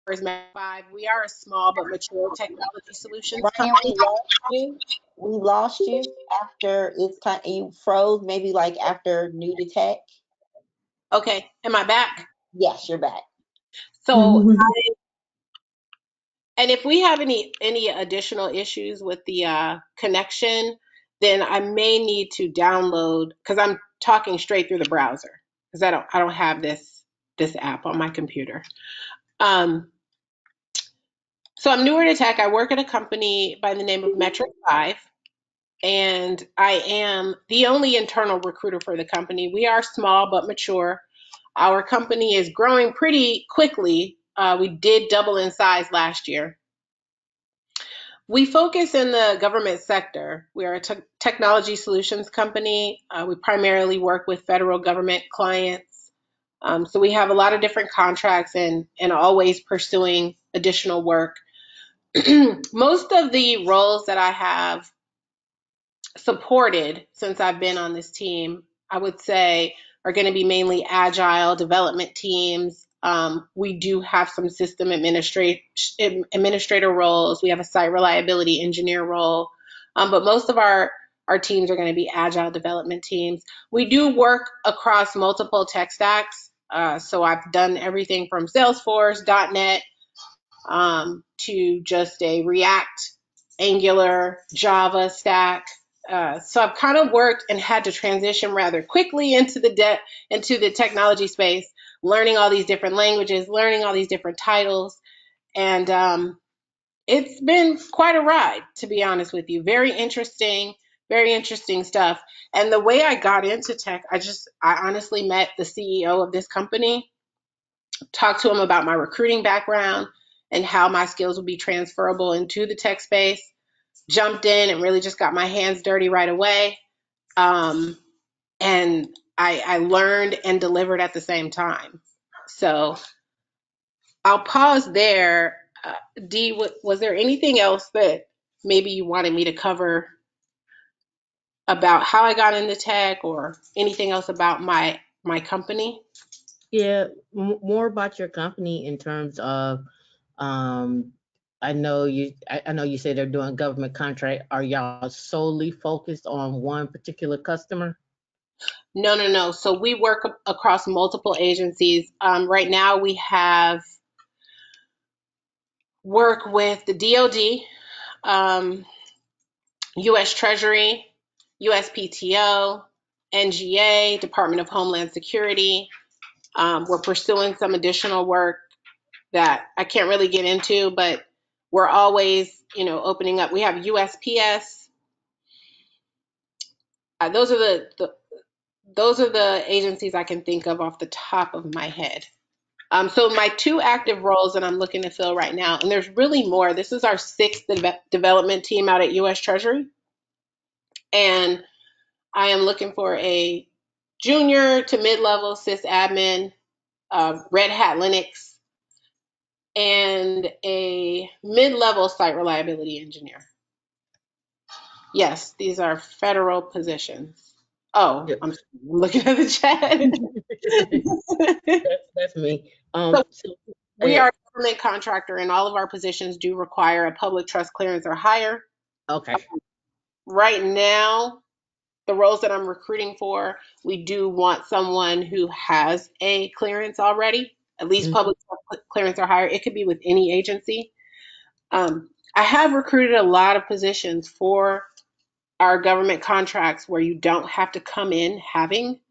S7: was Metric5. We are a small but mature technology solutions
S5: Ryan,
S7: company.
S5: we lost you. We lost you after it's kind you froze, maybe like after new to tech.
S7: Okay, am I back?
S5: Yes, you're back.
S7: So, and if we have any additional issues with the connection, then I may need to download, because I'm talking straight through the browser, because I don't have this app on my computer. Um, so I'm newer to tech. I work at a company by the name of Metric5, and I am the only internal recruiter for the company. We are small but mature. Our company is growing pretty quickly. We did double in size last year. We focus in the government sector. We are a technology solutions company. We primarily work with federal government clients. So we have a lot of different contracts and always pursuing additional work. Most of the roles that I have supported since I've been on this team, I would say, are going to be mainly agile development teams. We do have some system administrator roles. We have a site reliability engineer role. But most of our teams are going to be agile development teams. We do work across multiple tech stacks. So I've done everything from Salesforce, .NET, to just a React, Angular, Java stack. So I've kind of worked and had to transition rather quickly into the technology space, learning all these different languages, learning all these different titles, and it's been quite a ride, to be honest with you. Very interesting stuff. And the way I got into tech, I honestly met the CEO of this company, talked to him about my recruiting background and how my skills would be transferable into the tech space. Jumped in and really just got my hands dirty right away. Um, and I learned and delivered at the same time. So I'll pause there. Dee, was there anything else that maybe you wanted me to cover about how I got into tech, or anything else about my company?
S2: Yeah, more about your company in terms of, um, I know you say they're doing government contract. Are y'all solely focused on one particular customer?
S7: No, no, no. So we work across multiple agencies. Right now we have work with the DoD, U.S. Treasury, USPTO, NGA, Department of Homeland Security. We're pursuing some additional work that I can't really get into, but We're always, opening up. We have USPS. Those are the agencies I can think of off the top of my head. So my 2 active roles that I'm looking to fill right now, and there's really more. This is our 6th development team out at U.S. Treasury, and I am looking for a junior to mid-level sysadmin, Red Hat Linux, and a mid-level site reliability engineer. Yes, these are federal positions. Oh,
S2: Yep.
S7: I'm looking at the chat.
S2: That's me.
S7: So
S2: So,
S7: we are a government contractor, and all of our positions do require a public trust clearance or higher.
S2: okay.
S7: Right now, the roles that I'm recruiting for, we do want someone who has a clearance already, at least
S2: Mhm.
S7: public clearance or higher. It could be with any agency. I have recruited a lot of positions for our government contracts where you don't have to come in having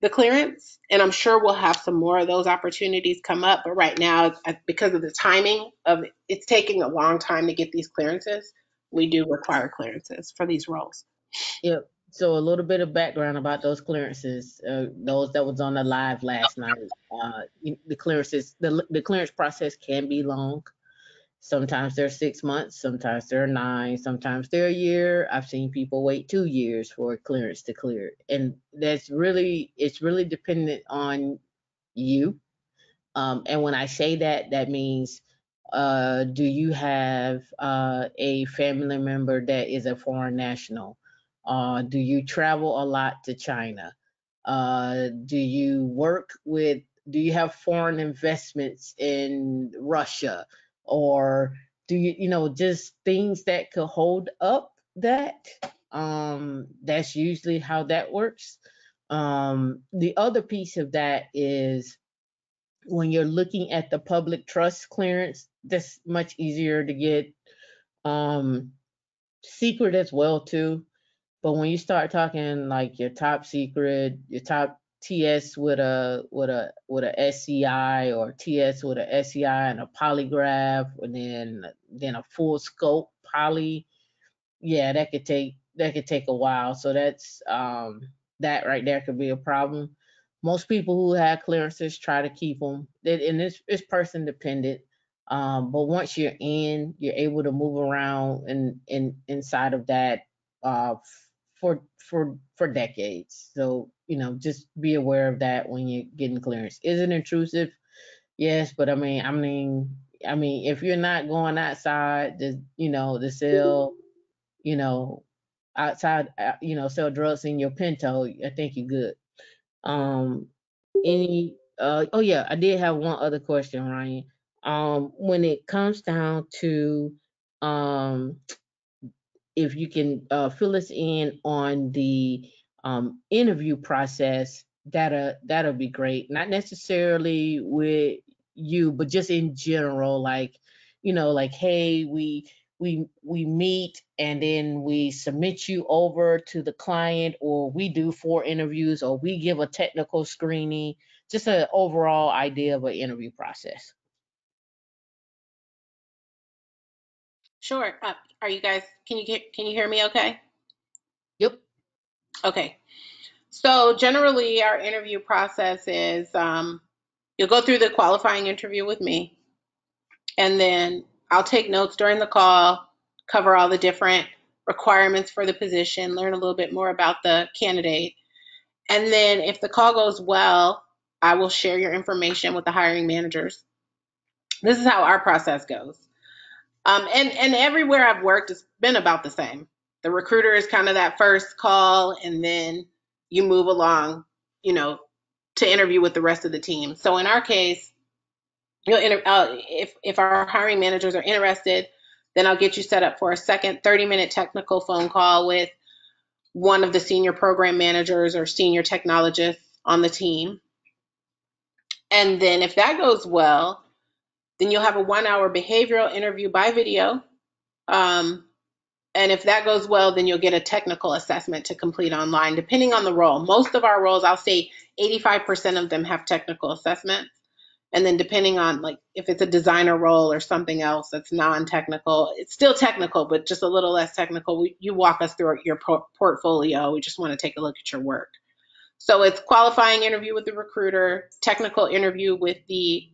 S7: the clearance. And I'm sure we'll have some more of those opportunities come up. But right now, because of the timing of it's taking a long time to get these clearances, we do require clearances for these roles.
S2: Yep. So a little bit of background about those clearances. Those that was on the live last night. The clearances, the clearance process can be long. Sometimes they're 6 months, sometimes they're 9, sometimes they're a year. I've seen people wait 2 years for a clearance to clear, and it's really dependent on you. And when I say that, that means, do you have a family member that is a foreign national? Do you travel a lot to China? Do you have foreign investments in Russia? Or do just things that could hold up that? That's usually how that works. The other piece of that is when you're looking at the public trust clearance, that's much easier to get. Um, Secret as well too. But when you start talking like your top secret, your top TS with a SCI, or TS with a SCI and a polygraph, and then a full scope poly, yeah, that could take a while. So that right there could be a problem. Most people who have clearances try to keep them, and it's person dependent. But once you're in, you're able to move around inside of that uh, for decades. So just be aware of that when you're getting clearance. Is it intrusive? Yes, but I mean, if you're not going outside the cell, you know, outside, sell drugs in your Pinto, I think you're good. Um, oh yeah, I did have one other question, Ryan. When it comes down to, um, if you can fill us in on the interview process, that'll be great. Not necessarily with you, but just in general, like like, hey, we meet and then we submit you over to the client, or we do 4 interviews, or we give a technical screening. Just an overall idea of an interview process.
S7: Sure. Are you guys? Can you hear me? Okay.
S2: Yep.
S7: Okay. So generally, our interview process is you'll go through the qualifying interview with me, and then I'll take notes during the call, cover all the different requirements for the position, learn a little bit more about the candidate. And then if the call goes well, I will share your information with the hiring managers. This is how our process goes. And everywhere I've worked, it's been about the same. The recruiter is kind of that first call, and then you move along, to interview with the rest of the team. So in our case, if our hiring managers are interested, then I'll get you set up for a second 30-minute technical phone call with one of the senior program managers or senior technologists on the team. And then if that goes well, then you'll have a 1-hour behavioral interview by video. And if that goes well, then you'll get a technical assessment to complete online, depending on the role. Most of our roles, I'll say 85% of them have technical assessments. And then depending on like if it's a designer role or something else that's non-technical, it's still technical, but just a little less technical. You walk us through your portfolio. We just want to take a look at your work. So it's qualifying interview with the recruiter, technical interview with a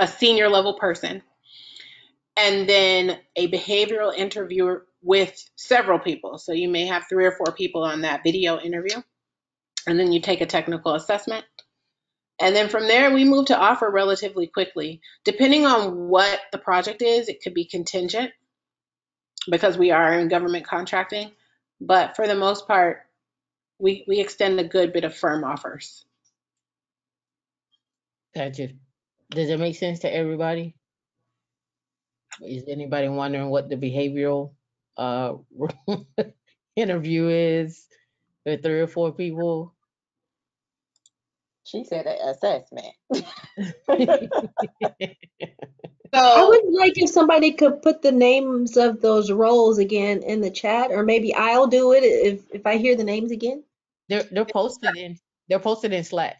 S7: senior level person, and then a behavioral interview with several people. So you may have 3 or 4 people on that video interview, and then you take a technical assessment. And then from there, we move to offer relatively quickly. Depending on what the project is, it could be contingent because we are in government contracting. But for the most part, we extend a good bit of firm offers.
S2: Gotcha. Does it make sense to everybody? Is anybody wondering what the behavioral uh interview is with 3 or 4 people?
S5: She said an assessment.
S4: I
S7: So,
S4: would like if somebody could put the names of those roles again in the chat, or maybe I'll do it if I hear the names again.
S2: They're posted in Slack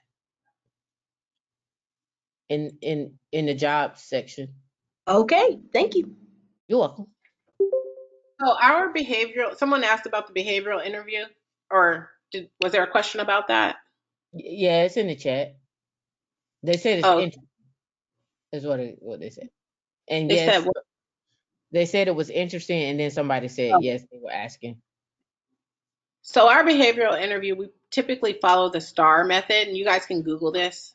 S2: in the jobs section.
S4: Okay, thank you.
S2: You're welcome.
S7: so our behavioral, someone asked about the behavioral interview, or was there a question about that?
S2: Yeah, it's in the chat. They said it's
S7: Oh,
S2: interesting, is what they said. And
S7: they said,
S2: yes, they said it was interesting, and then somebody said
S7: well,
S2: yes, they were asking.
S7: so our behavioral interview, we typically follow the STAR method, and you guys can Google this.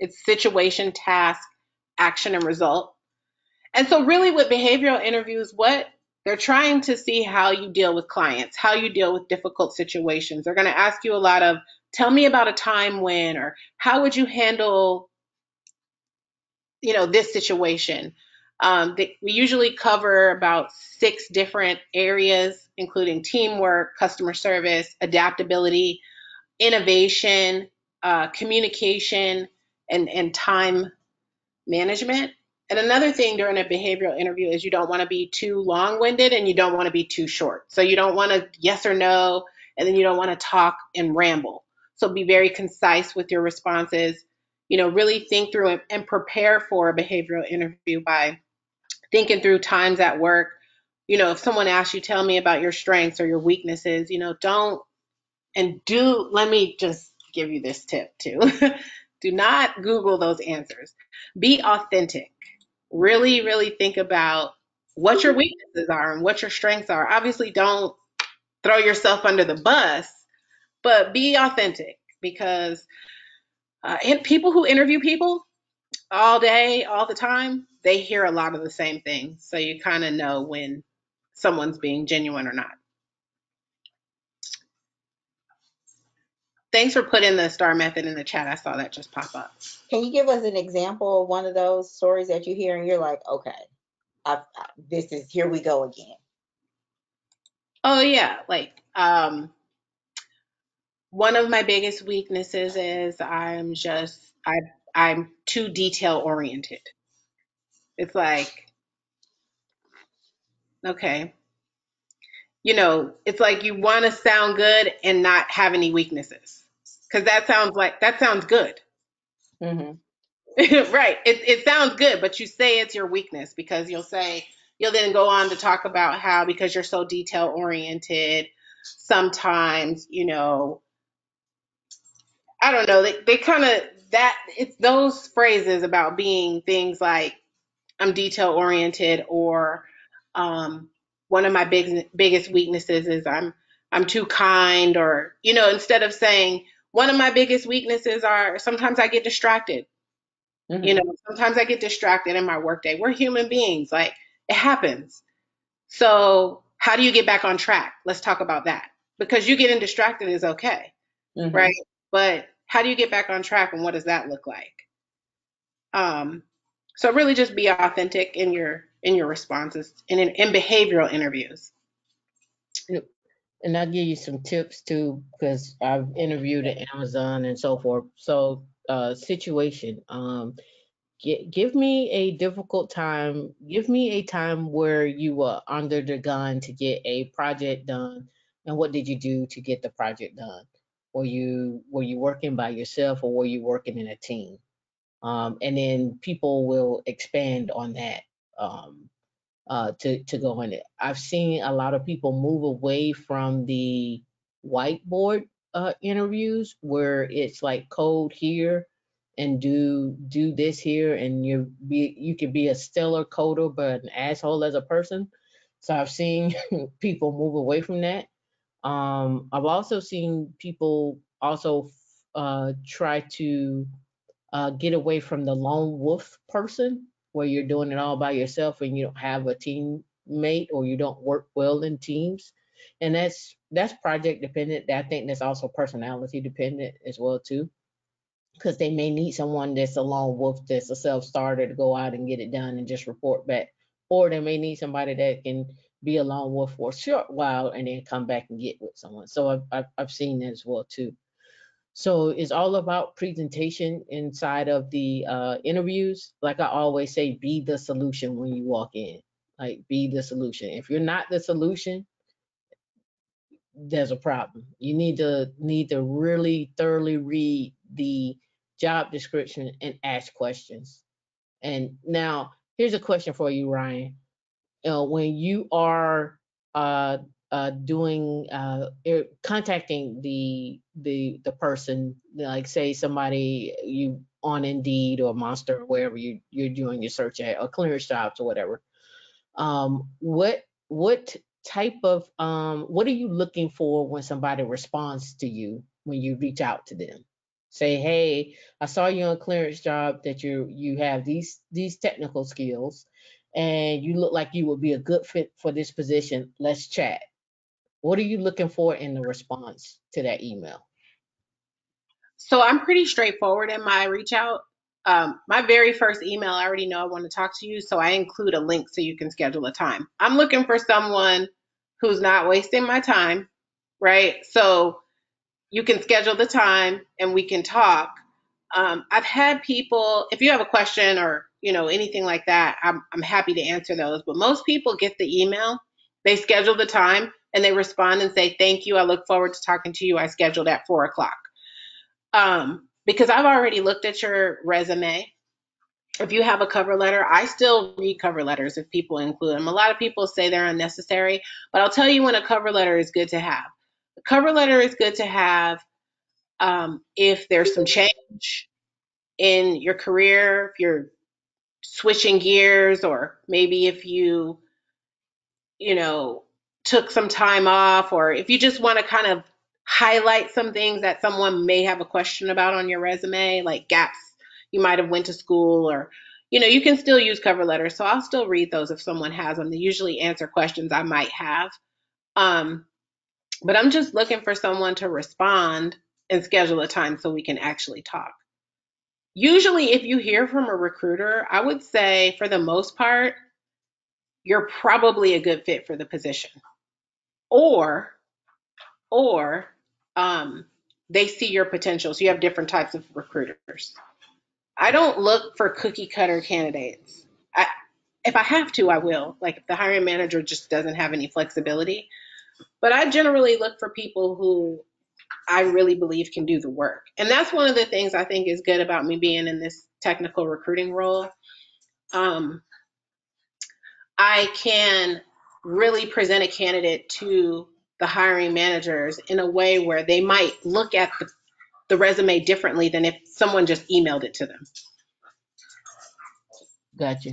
S7: It's situation, task, action, and result. And so really with behavioral interviews, what they're trying to see how you deal with clients, how you deal with difficult situations. They're going to ask you a lot of, tell me about a time when, or how would you handle, this situation. We usually cover about 6 different areas, including teamwork, customer service, adaptability, innovation, communication, and time management. And another thing during a behavioral interview is you don't want to be too long-winded and you don't want to be too short. So you don't want to yes or no, and then you don't want to talk and ramble. So be very concise with your responses. Really think through and prepare for a behavioral interview by thinking through times at work. If someone asks you, tell me about your strengths or your weaknesses, don't and do, let me just give you this tip too. Do not Google those answers. Be authentic. Really, really think about what your weaknesses are and what your strengths are. Obviously, don't throw yourself under the bus, but be authentic because people who interview people all day, all the time, they hear a lot of the same things. So you kind of know when someone's being genuine or not. Thanks for putting the STAR method in the chat. I saw that just pop up.
S5: Can you give us an example of one of those stories that you hear and you're like, okay, this is, here we go again.
S7: Oh yeah, like one of my biggest weaknesses is I'm too detail oriented. It's like, okay, it's like you want to sound good and not have any weaknesses. Cuz that sounds good.
S5: Mm-hmm.
S7: Right. It sounds good, but you say it's your weakness because you'll then go on to talk about how because you're so detail oriented, sometimes, I don't know, they kind of that it's those phrases about being things like I'm detail oriented or one of my biggest weaknesses is I'm too kind or instead of saying one of my biggest weaknesses are sometimes I get distracted.
S5: Mm-hmm.
S7: Sometimes I get distracted in my workday. We're human beings. Like it happens. So how do you get back on track? Let's talk about that. Because you getting distracted is okay,
S5: Mm-hmm.
S7: right? But how do you get back on track and what does that look like? Um, so really just be authentic in your responses and in behavioral interviews.
S2: And I'll give you some tips too, because I've interviewed at Amazon and so forth. So, situation. Give me a difficult time. Give me a time where you were under the gun to get a project done, and what did you do to get the project done? Were you working by yourself or were you working in a team? And then people will expand on that to go in it. I've seen a lot of people move away from the whiteboard interviews where it's like code here and do this here, and you could be a stellar coder but an asshole as a person. So I've seen people move away from that. I've also seen people also try to get away from the lone wolf person where you're doing it all by yourself and you don't have a teammate or you don't work well in teams. And that's project dependent. I think that's also personality dependent as well too, because they may need someone that's a lone wolf, that's a self-starter to go out and get it done and just report back, or they may need somebody that can be a lone wolf for a short while and then come back and get with someone. So I've seen that as well too. So it's all about presentation inside of the interviews. Like I always say, be the solution when you walk in. Like be the solution. If you're not the solution, there's a problem. You need to really thoroughly read the job description and ask questions. And now here's a question for you, Ryan. When you are doing contacting the person, like say somebody you on Indeed or Monster or wherever you're doing your search at, or clearance jobs or whatever, what type of what are you looking for when somebody responds to you when you reach out to them? Say, hey, I saw you on clearance job that you have these technical skills and you look like you would be a good fit for this position. Let's chat. What are you looking for in the response to that email?
S7: So I'm pretty straightforward in my reach out. My very first email, I already know I want to talk to you, so I include a link so you can schedule a time. I'm looking for someone who's not wasting my time, right? So you can schedule the time and we can talk. I've had people, if you have a question or anything like that, I'm happy to answer those. But most people get the email, they schedule the time, and they respond and say, "Thank you. I look forward to talking to you. I scheduled at 4 o'clock." Because I've already looked at your resume. If you have a cover letter, I still read cover letters if people include them. A lot of people say they're unnecessary, but I'll tell you when a cover letter is good to have. A cover letter is good to have if there's some change in your career, if you're switching gears, or maybe if you know, took some time off, or if you just want to kind of highlight some things that someone may have a question about on your resume, like gaps you might have went to school, or you can still use cover letters. So I'll still read those if someone has them. They usually answer questions I might have. But I'm just looking for someone to respond and schedule a time so we can actually talk. Usually, if you hear from a recruiter, I would say for the most part, you're probably a good fit for the position. Or they see your potential. So you have different types of recruiters. I don't look for cookie cutter candidates. If I have to, I will. Like if the hiring manager just doesn't have any flexibility. But I generally look for people who I really believe can do the work. And that's one of the things I think is good about me being in this technical recruiting role. I can really present a candidate to the hiring managers in a way where they might look at the resume differently than if someone just emailed it to them.
S2: Gotcha.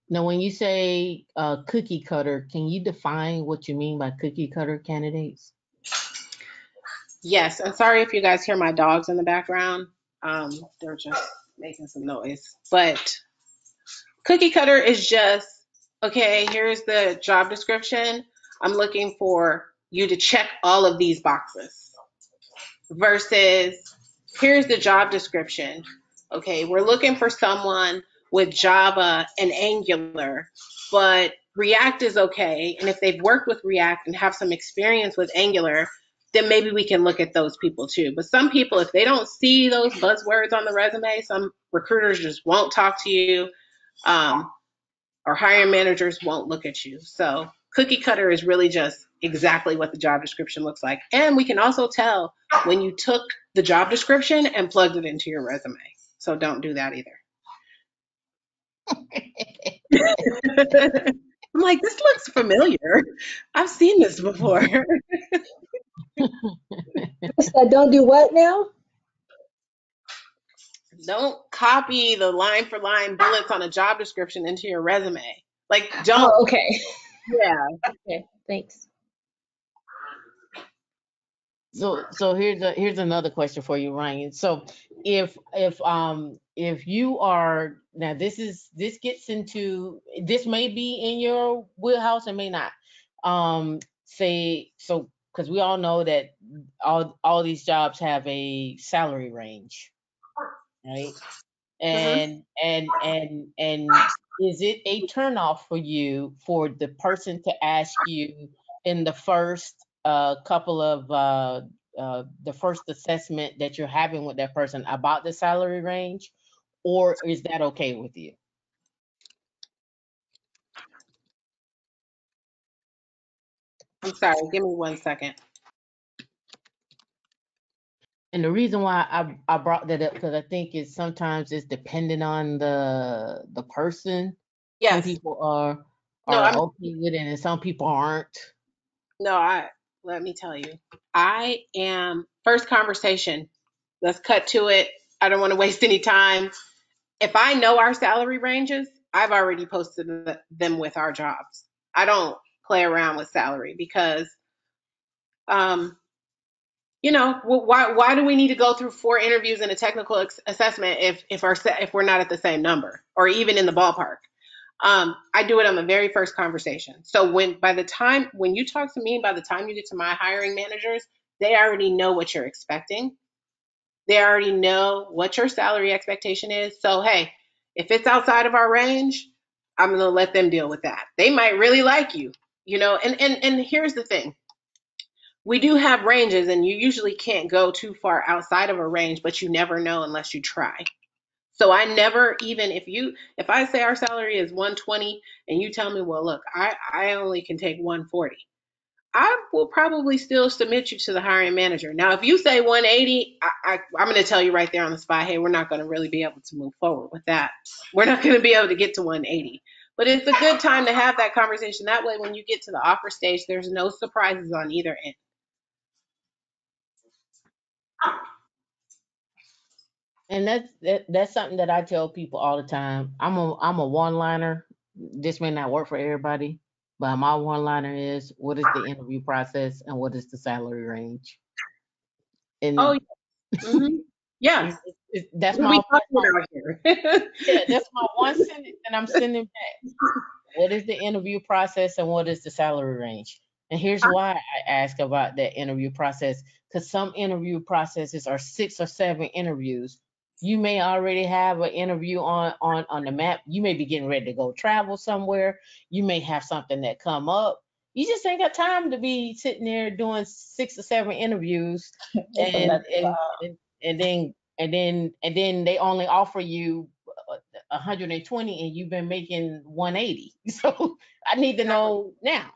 S2: Now, when you say cookie cutter, can you define what you mean by cookie cutter candidates?
S7: Yes, I'm sorry if you guys hear my dogs in the background. They're just making some noise. But cookie cutter is just, okay, here's the job description. I'm looking for you to check all of these boxes. Versus, here's the job description. Okay, we're looking for someone with Java and Angular, but React is okay. And if they've worked with React and have some experience with Angular, then maybe we can look at those people too. But some people, if they don't see those buzzwords on the resume, some recruiters just won't talk to you, or hiring managers won't look at you. So cookie cutter is really just exactly what the job description looks like. And we can also tell when you took the job description and plugged it into your resume. So don't do that either. I'm like, this looks familiar. I've seen this before.
S4: So don't do what now?
S7: Don't copy the line for line bullets on a job description into your resume. Like, don't,
S4: Oh, okay.
S7: yeah.
S4: Okay, thanks.
S2: So here's another question for you, Ryan. So if you are now this gets into this may be in your wheelhouse and may not. Say so because we all know that all these jobs have a salary range, right?
S7: Hmm.
S2: And is it a turnoff for you for the person to ask you in the first couple of the first assessment that you're having with that person about the salary range, or is that okay with you?
S7: I'm sorry, give me 1 second.
S2: And the reason why I brought that up because I think it's sometimes it's dependent on the person. Some
S7: Yes.
S2: people are
S7: No,
S2: are okay with it and some people aren't.
S7: no, let me tell you. I am first conversation. Let's cut to it. I don't want to waste any time. If I know our salary ranges, I've already posted them with our jobs. I don't play around with salary because, um, why do we need to go through 4 interviews and a technical assessment if we're not at the same number or even in the ballpark? I do it on the very first conversation. So when you talk to me, by the time you get to my hiring managers, they already know what you're expecting. They already know what your salary expectation is. So hey, if it's outside of our range, I'm gonna let them deal with that. They might really like you, and here's the thing. We do have ranges and you usually can't go too far outside of a range, but you never know unless you try. So I never even if I say our salary is 120 and you tell me, well, look, I only can take 140. I will probably still submit you to the hiring manager. Now, if you say 180, I'm going to tell you right there on the spot, hey, we're not going to really be able to move forward with that. We're not going to be able to get to 180. But it's a good time to have that conversation. That way, when you get to the offer stage, there's no surprises on either end.
S2: And that's something that I tell people all the time. I'm a one liner. This may not work for everybody, but my one liner is what is the interview process and what is the salary range?
S7: Oh,
S2: And
S7: mm-hmm. Yes.
S2: that's
S7: What are
S2: my
S7: we talking about here?
S2: yeah, that's my one sentence that I'm sending back. What is the interview process and what is the salary range? And here's why I ask about that interview process because some interview processes are 6 or 7 interviews. You may already have an interview on the map. You may be getting ready to go travel somewhere. You may have something that come up. You just ain't got time to be sitting there doing 6 or 7 interviews and and and, and then they only offer you 120 and you've been making 180. So I need to know now.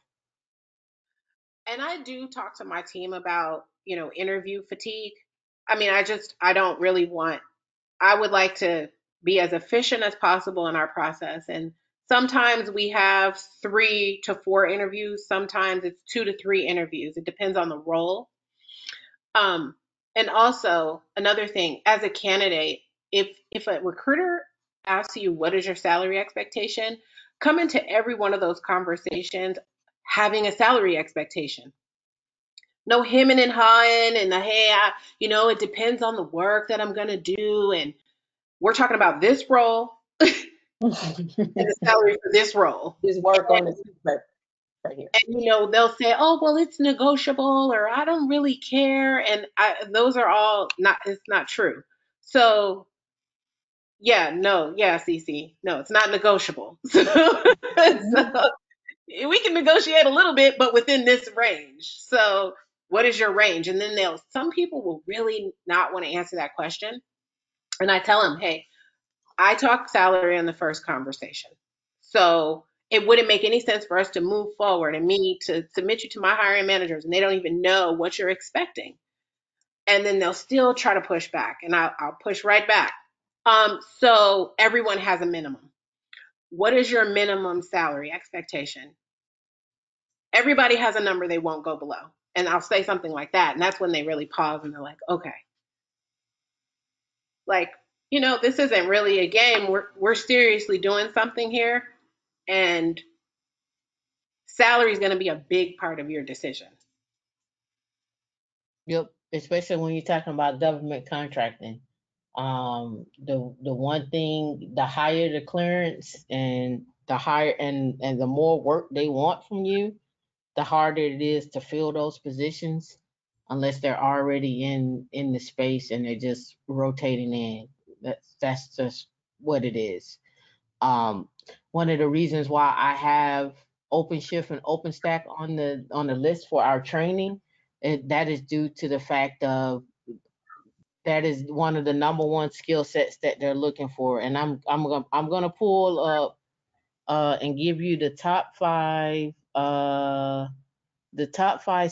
S7: And I do talk to my team about, interview fatigue. I mean, I don't really want, I would like to be as efficient as possible in our process. And sometimes we have 3 to 4 interviews. Sometimes it's 2 to 3 interviews. It depends on the role. Um, and also another thing, as a candidate, if a recruiter asks you what is your salary expectation, come into every one of those conversations having a salary expectation. No hemming and hawing and the hey, it depends on the work that I'm gonna do, and we're talking about this role and the salary for this role.
S5: Just work on this right here.
S7: And they'll say, "Oh, well, it's negotiable," or "I don't really care," and those are all not. It's not true. So yeah, no, yeah, Cece, no, it's not negotiable. So we can negotiate a little bit, but within this range. So what is your range? And then some people will really not want to answer that question. And I tell them, hey, I talk salary in the first conversation. So it wouldn't make any sense for us to move forward and me to submit you to my hiring managers and they don't even know what you're expecting. And then they'll still try to push back and I'll push right back. So everyone has a minimum. What is your minimum salary expectation? Everybody has a number they won't go below. And I'll say something like that. And that's when they really pause and they're like, okay. Like, this isn't really a game. We're seriously doing something here. And salary is going to be a big part of your decision.
S2: Yep, especially when you're talking about government contracting. The one thing, the higher the clearance and the higher and the more work they want from you, the harder it is to fill those positions unless they're already in the space and they're just rotating in. That's just what it is. One of the reasons why I have OpenShift and OpenStack on the list for our training, that is due to the fact of that is one of the number one skill sets that they're looking for. And I'm gonna pull up and give you the top five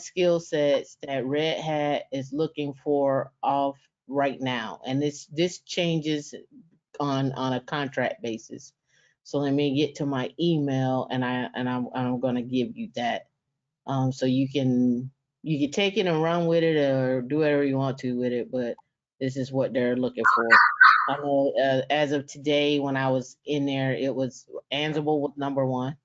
S2: skill sets that Red Hat is looking for off right now. And this changes on a contract basis. So let me get to my email and I'm gonna give you that. So you can take it and run with it or do whatever you want to with it, but this is what they're looking for. I know as of today, when I was in there, it was Ansible was number one.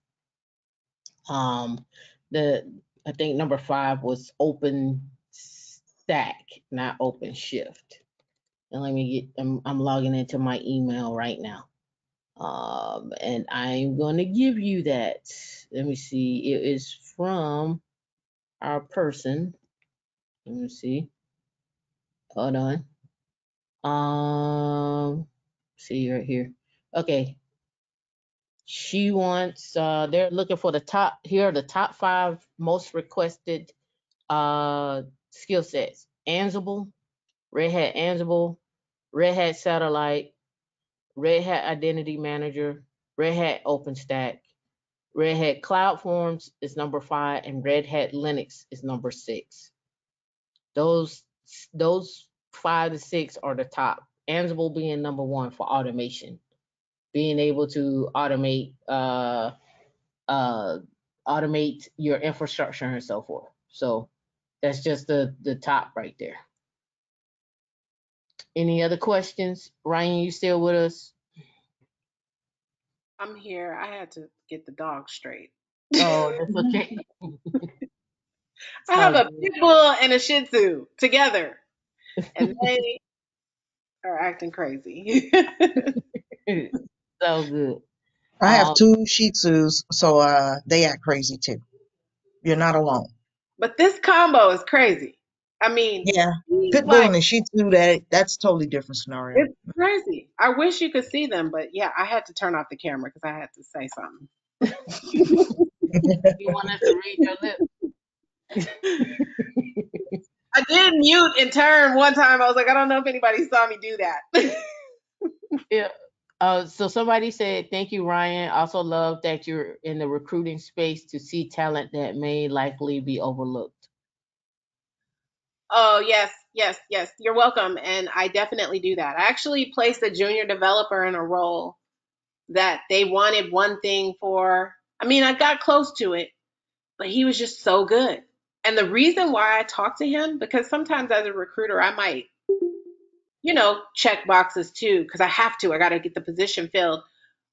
S2: The I think number 5 was Open Stack, not Open Shift. And let me get I'm logging into my email right now. And I'm going to give you that. Let me see. It is from our person. Let me see. Hold on. See right here. Okay. She wants they're looking for the top, here are the top 5 most requested skill sets. Ansible, Red Hat Ansible, Red Hat Satellite, Red Hat Identity Manager, Red Hat OpenStack, Red Hat CloudForms is number 5, and Red Hat Linux is number 6. Those 5 to 6 are the top. Ansible being number 1 for automation, being able to automate your infrastructure and so forth. So that's just the top right there. Any other questions? Ryan, you still with us?
S7: I'm here. I had to get the dog straight.
S2: Oh, that's okay.
S7: I have a
S2: good.
S7: pit bull and a shih tzu together, and they are acting crazy.
S2: So good.
S3: I have 2 Shih Tzus, so they act crazy too. You're not alone.
S7: But this combo is crazy. I mean,
S3: Yeah,
S7: he's
S3: pit bull
S7: like,
S3: and a Shih Tzu, that's totally different scenario.
S7: it's crazy. I wish you could see them, but yeah, I had to turn off the camera because I had to say something.
S2: You want us to read your lips?
S7: I did mute and turn one time. I was like, I don't know if anybody saw me do that.
S2: Yeah. So somebody said, thank you, Ryan. Also love that you're in the recruiting space to see talent that may likely be overlooked.
S7: Oh, yes, yes, yes. You're welcome. And I definitely do that. I actually placed a junior developer in a role that they wanted one thing for. I mean, I got close to it, but he was just so good. And the reason why I talked to him, because sometimes as a recruiter, I might, check boxes too, because I have to. I got to get the position filled.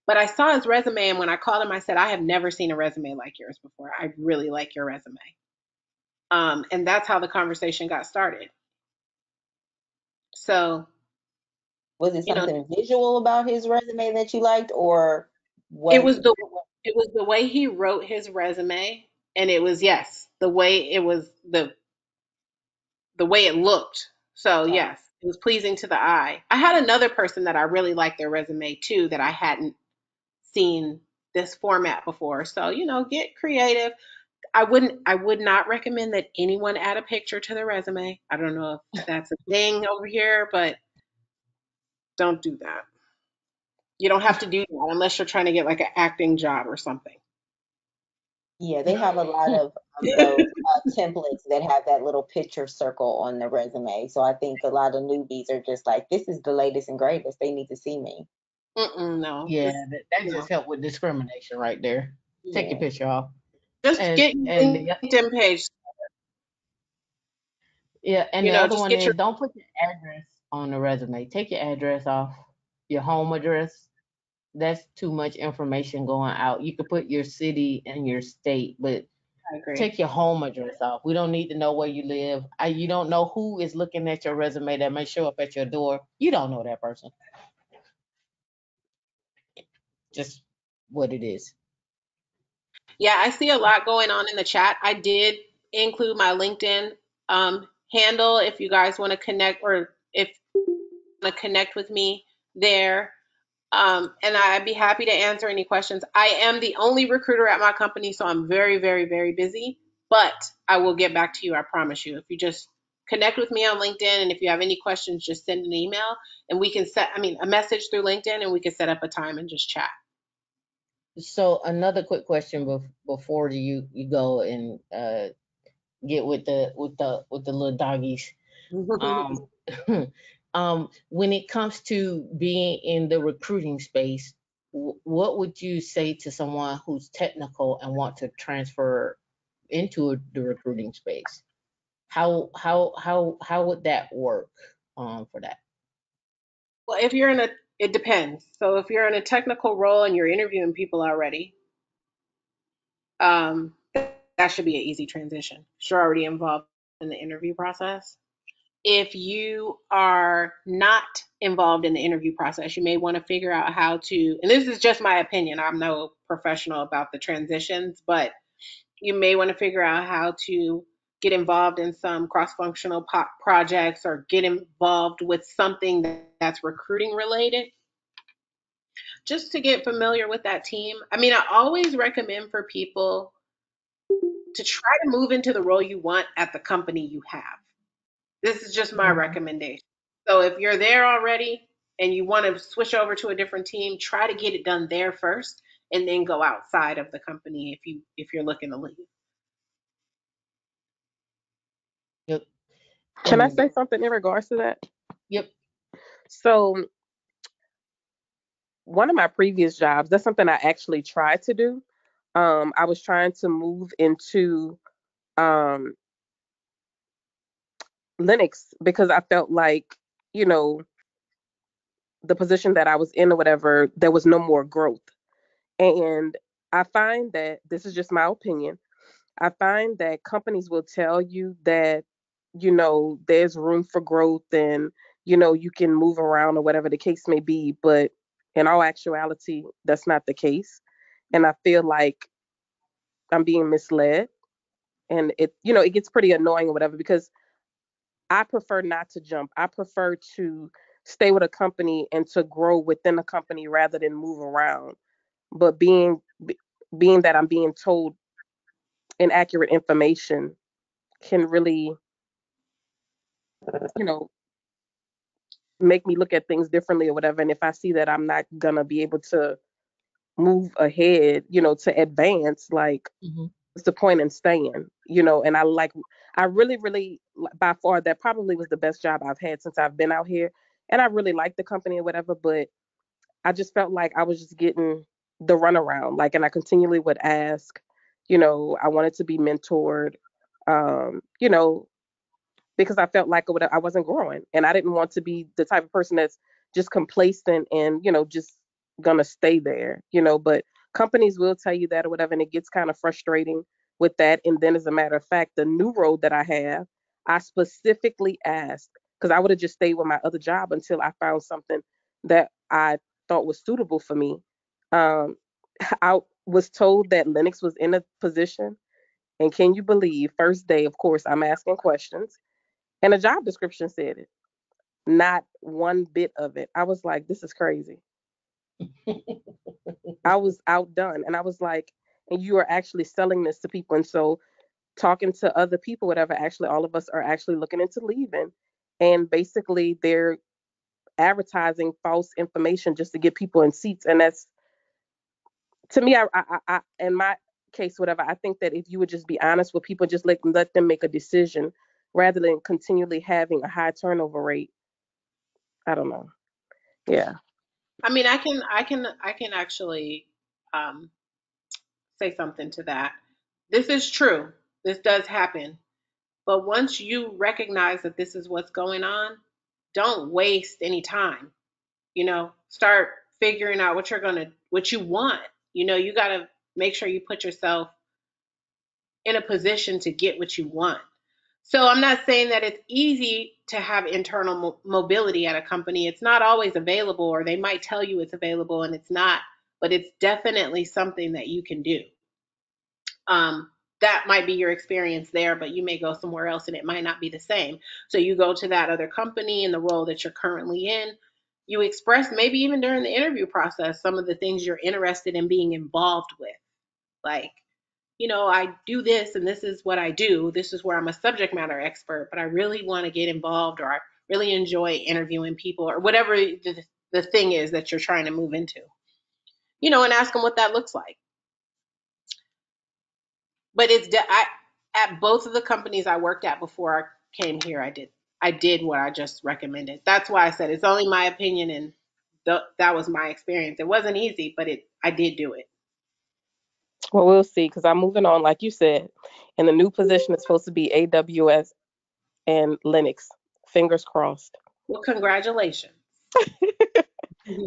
S7: But I saw his resume, and when I called him, I said, I have never seen a resume like yours before. I really like your resume. And that's how the conversation got started. So,
S5: Was it
S7: you know,
S5: something visual about his resume that you liked, or
S7: it
S5: was
S7: was the way he wrote his resume, and it was, yes, the way it was, the way it looked. So yes, it was pleasing to the eye. I had another person that I really liked their resume too, that I hadn't seen this format before. So, get creative. I would not recommend that anyone add a picture to their resume. I don't know if that's a thing over here, but don't do that. You don't have to do that unless you're trying to get like an acting job or something.
S5: Yeah, they have a lot of those templates that have that little picture circle on the resume. So I think a lot of newbies are just like, this is the latest and greatest. They need to see me.
S7: No.
S2: Yeah,
S7: Just,
S2: that
S7: you know,
S2: just helped with discrimination right there. Take your
S7: yeah.
S2: picture off.
S7: Just
S2: And
S7: get your
S2: and the,
S7: LinkedIn page.
S2: yeah, and the other
S7: Just
S2: one
S7: get your.
S2: is don't put your address on the resume. Take your address off, your home address. That's too much information going out. You could put your city and your state, but
S7: I agree.
S2: take your home address off. We don't need to know where you live. You don't know who is looking at your resume that may show up at your door. You don't know that person. Just what it is.
S7: Yeah, I see a lot going on in the chat. I did include my LinkedIn handle if you guys want to connect, or if you want to connect with me there. And I'd be happy to answer any questions. I am the only recruiter at my company, so I'm very, very, very busy, but I will get back to you. I promise you. If you just connect with me on LinkedIn, and if you have any questions, just send an email and we can a message through LinkedIn, and we can set up a time and just chat.
S2: So another quick question before you go and get with the little doggies. Um, when it comes to being in the recruiting space, what would you say to someone who's technical and want to transfer into the recruiting space? How would that work for that?
S7: Well, it depends. So if you're in a technical role and you're interviewing people already, that should be an easy transition. You're already involved in the interview process. If you are not involved in the interview process, you may want to figure out how to, and this is just my opinion, I'm no professional about the transitions, but you may want to figure out how to get involved in some cross-functional projects, or get involved with something that's recruiting related, just to get familiar with that team. I mean, I always recommend for people to try to move into the role you want at the company you have. This is just my
S2: Mhm.
S7: recommendation. So if you're there already and you want to switch over to a different team, try to get it done there first, and then go outside of the company if you're looking to leave.
S2: Yep.
S6: Can I
S2: And
S6: say something in regards to that?
S2: yep.
S6: So, one of my previous jobs, that's something I actually tried to do. I was trying to move into um, Linux because I felt like, you know, the position that I was in or whatever, there was no more growth. And I find that this is just my opinion. I find that companies will tell you that, there's room for growth and, you can move around or whatever the case may be. But in all actuality, that's not the case. And I feel like I'm being misled. And it gets pretty annoying or whatever because I prefer not to jump. I prefer to stay with a company and to grow within a company rather than move around. But being that I'm being told inaccurate information can really, you know, make me look at things differently or whatever. And if I see that I'm not gonna be able to move ahead, to advance, like
S2: Mhm.
S6: what's the point in staying? And I really, really, by far, that probably was the best job I've had since I've been out here. And I really liked the company or whatever, but I just felt like I was just getting the runaround. Like, and I continually would ask, I wanted to be mentored, um, you know, because I felt like I wasn't growing, and I didn't want to be the type of person that's just complacent and just gonna stay there. But companies will tell you that or whatever, and it gets kind of frustrating with that. And then, as a matter of fact, the new role that I have, I specifically asked because I would have just stayed with my other job until I found something that I thought was suitable for me. Um, I was told that Linux was in a position, and can you believe, first day, of course, I'm asking questions and a job description said it. Not one bit of it. I was like, this is crazy. I was outdone. And I was like, and you are actually selling this to people. And so talking to other people, whatever, actually all of us are actually looking into leaving. And basically they're advertising false information just to get people in seats. And that's to me, I in my case, whatever, I think that if you would just be honest with people, just let them make a decision rather than continually having a high turnover rate. I don't know. Yeah.
S7: I mean, I can actually say something to that. This is true. This does happen. But once you recognize that this is what's going on, don't waste any time. Start figuring out what you want. You got to make sure you put yourself in a position to get what you want. So I'm not saying that it's easy to have internal mobility at a company. It's not always available, or they might tell you it's available and it's not, but it's definitely something that you can do. That might be your experience there, but you may go somewhere else and it might not be the same. So you go to that other company in the role that you're currently in. You express, maybe even during the interview process, some of the things you're interested in being involved with. Like, I do this and this is what I do. This is where I'm a subject matter expert, but I really want to get involved, or I really enjoy interviewing people, or whatever the thing is that you're trying to move into, and ask them what that looks like. But at both of the companies I worked at before I came here, I did what I just recommended. That's why I said it's only my opinion, and that was my experience. It wasn't easy, but I did do it.
S6: Well, we'll see because I'm moving on, like you said, and the new position is supposed to be AWS and Linux. Fingers crossed.
S7: Well, congratulations.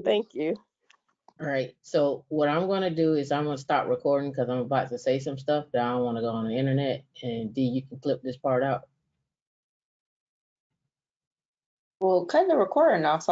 S6: Thank you.
S2: All right. So what I'm gonna do is I'm gonna stop recording because I'm about to say some stuff that I don't want to go on the internet. And D, you can clip this part out.
S5: Well, cut the recording off so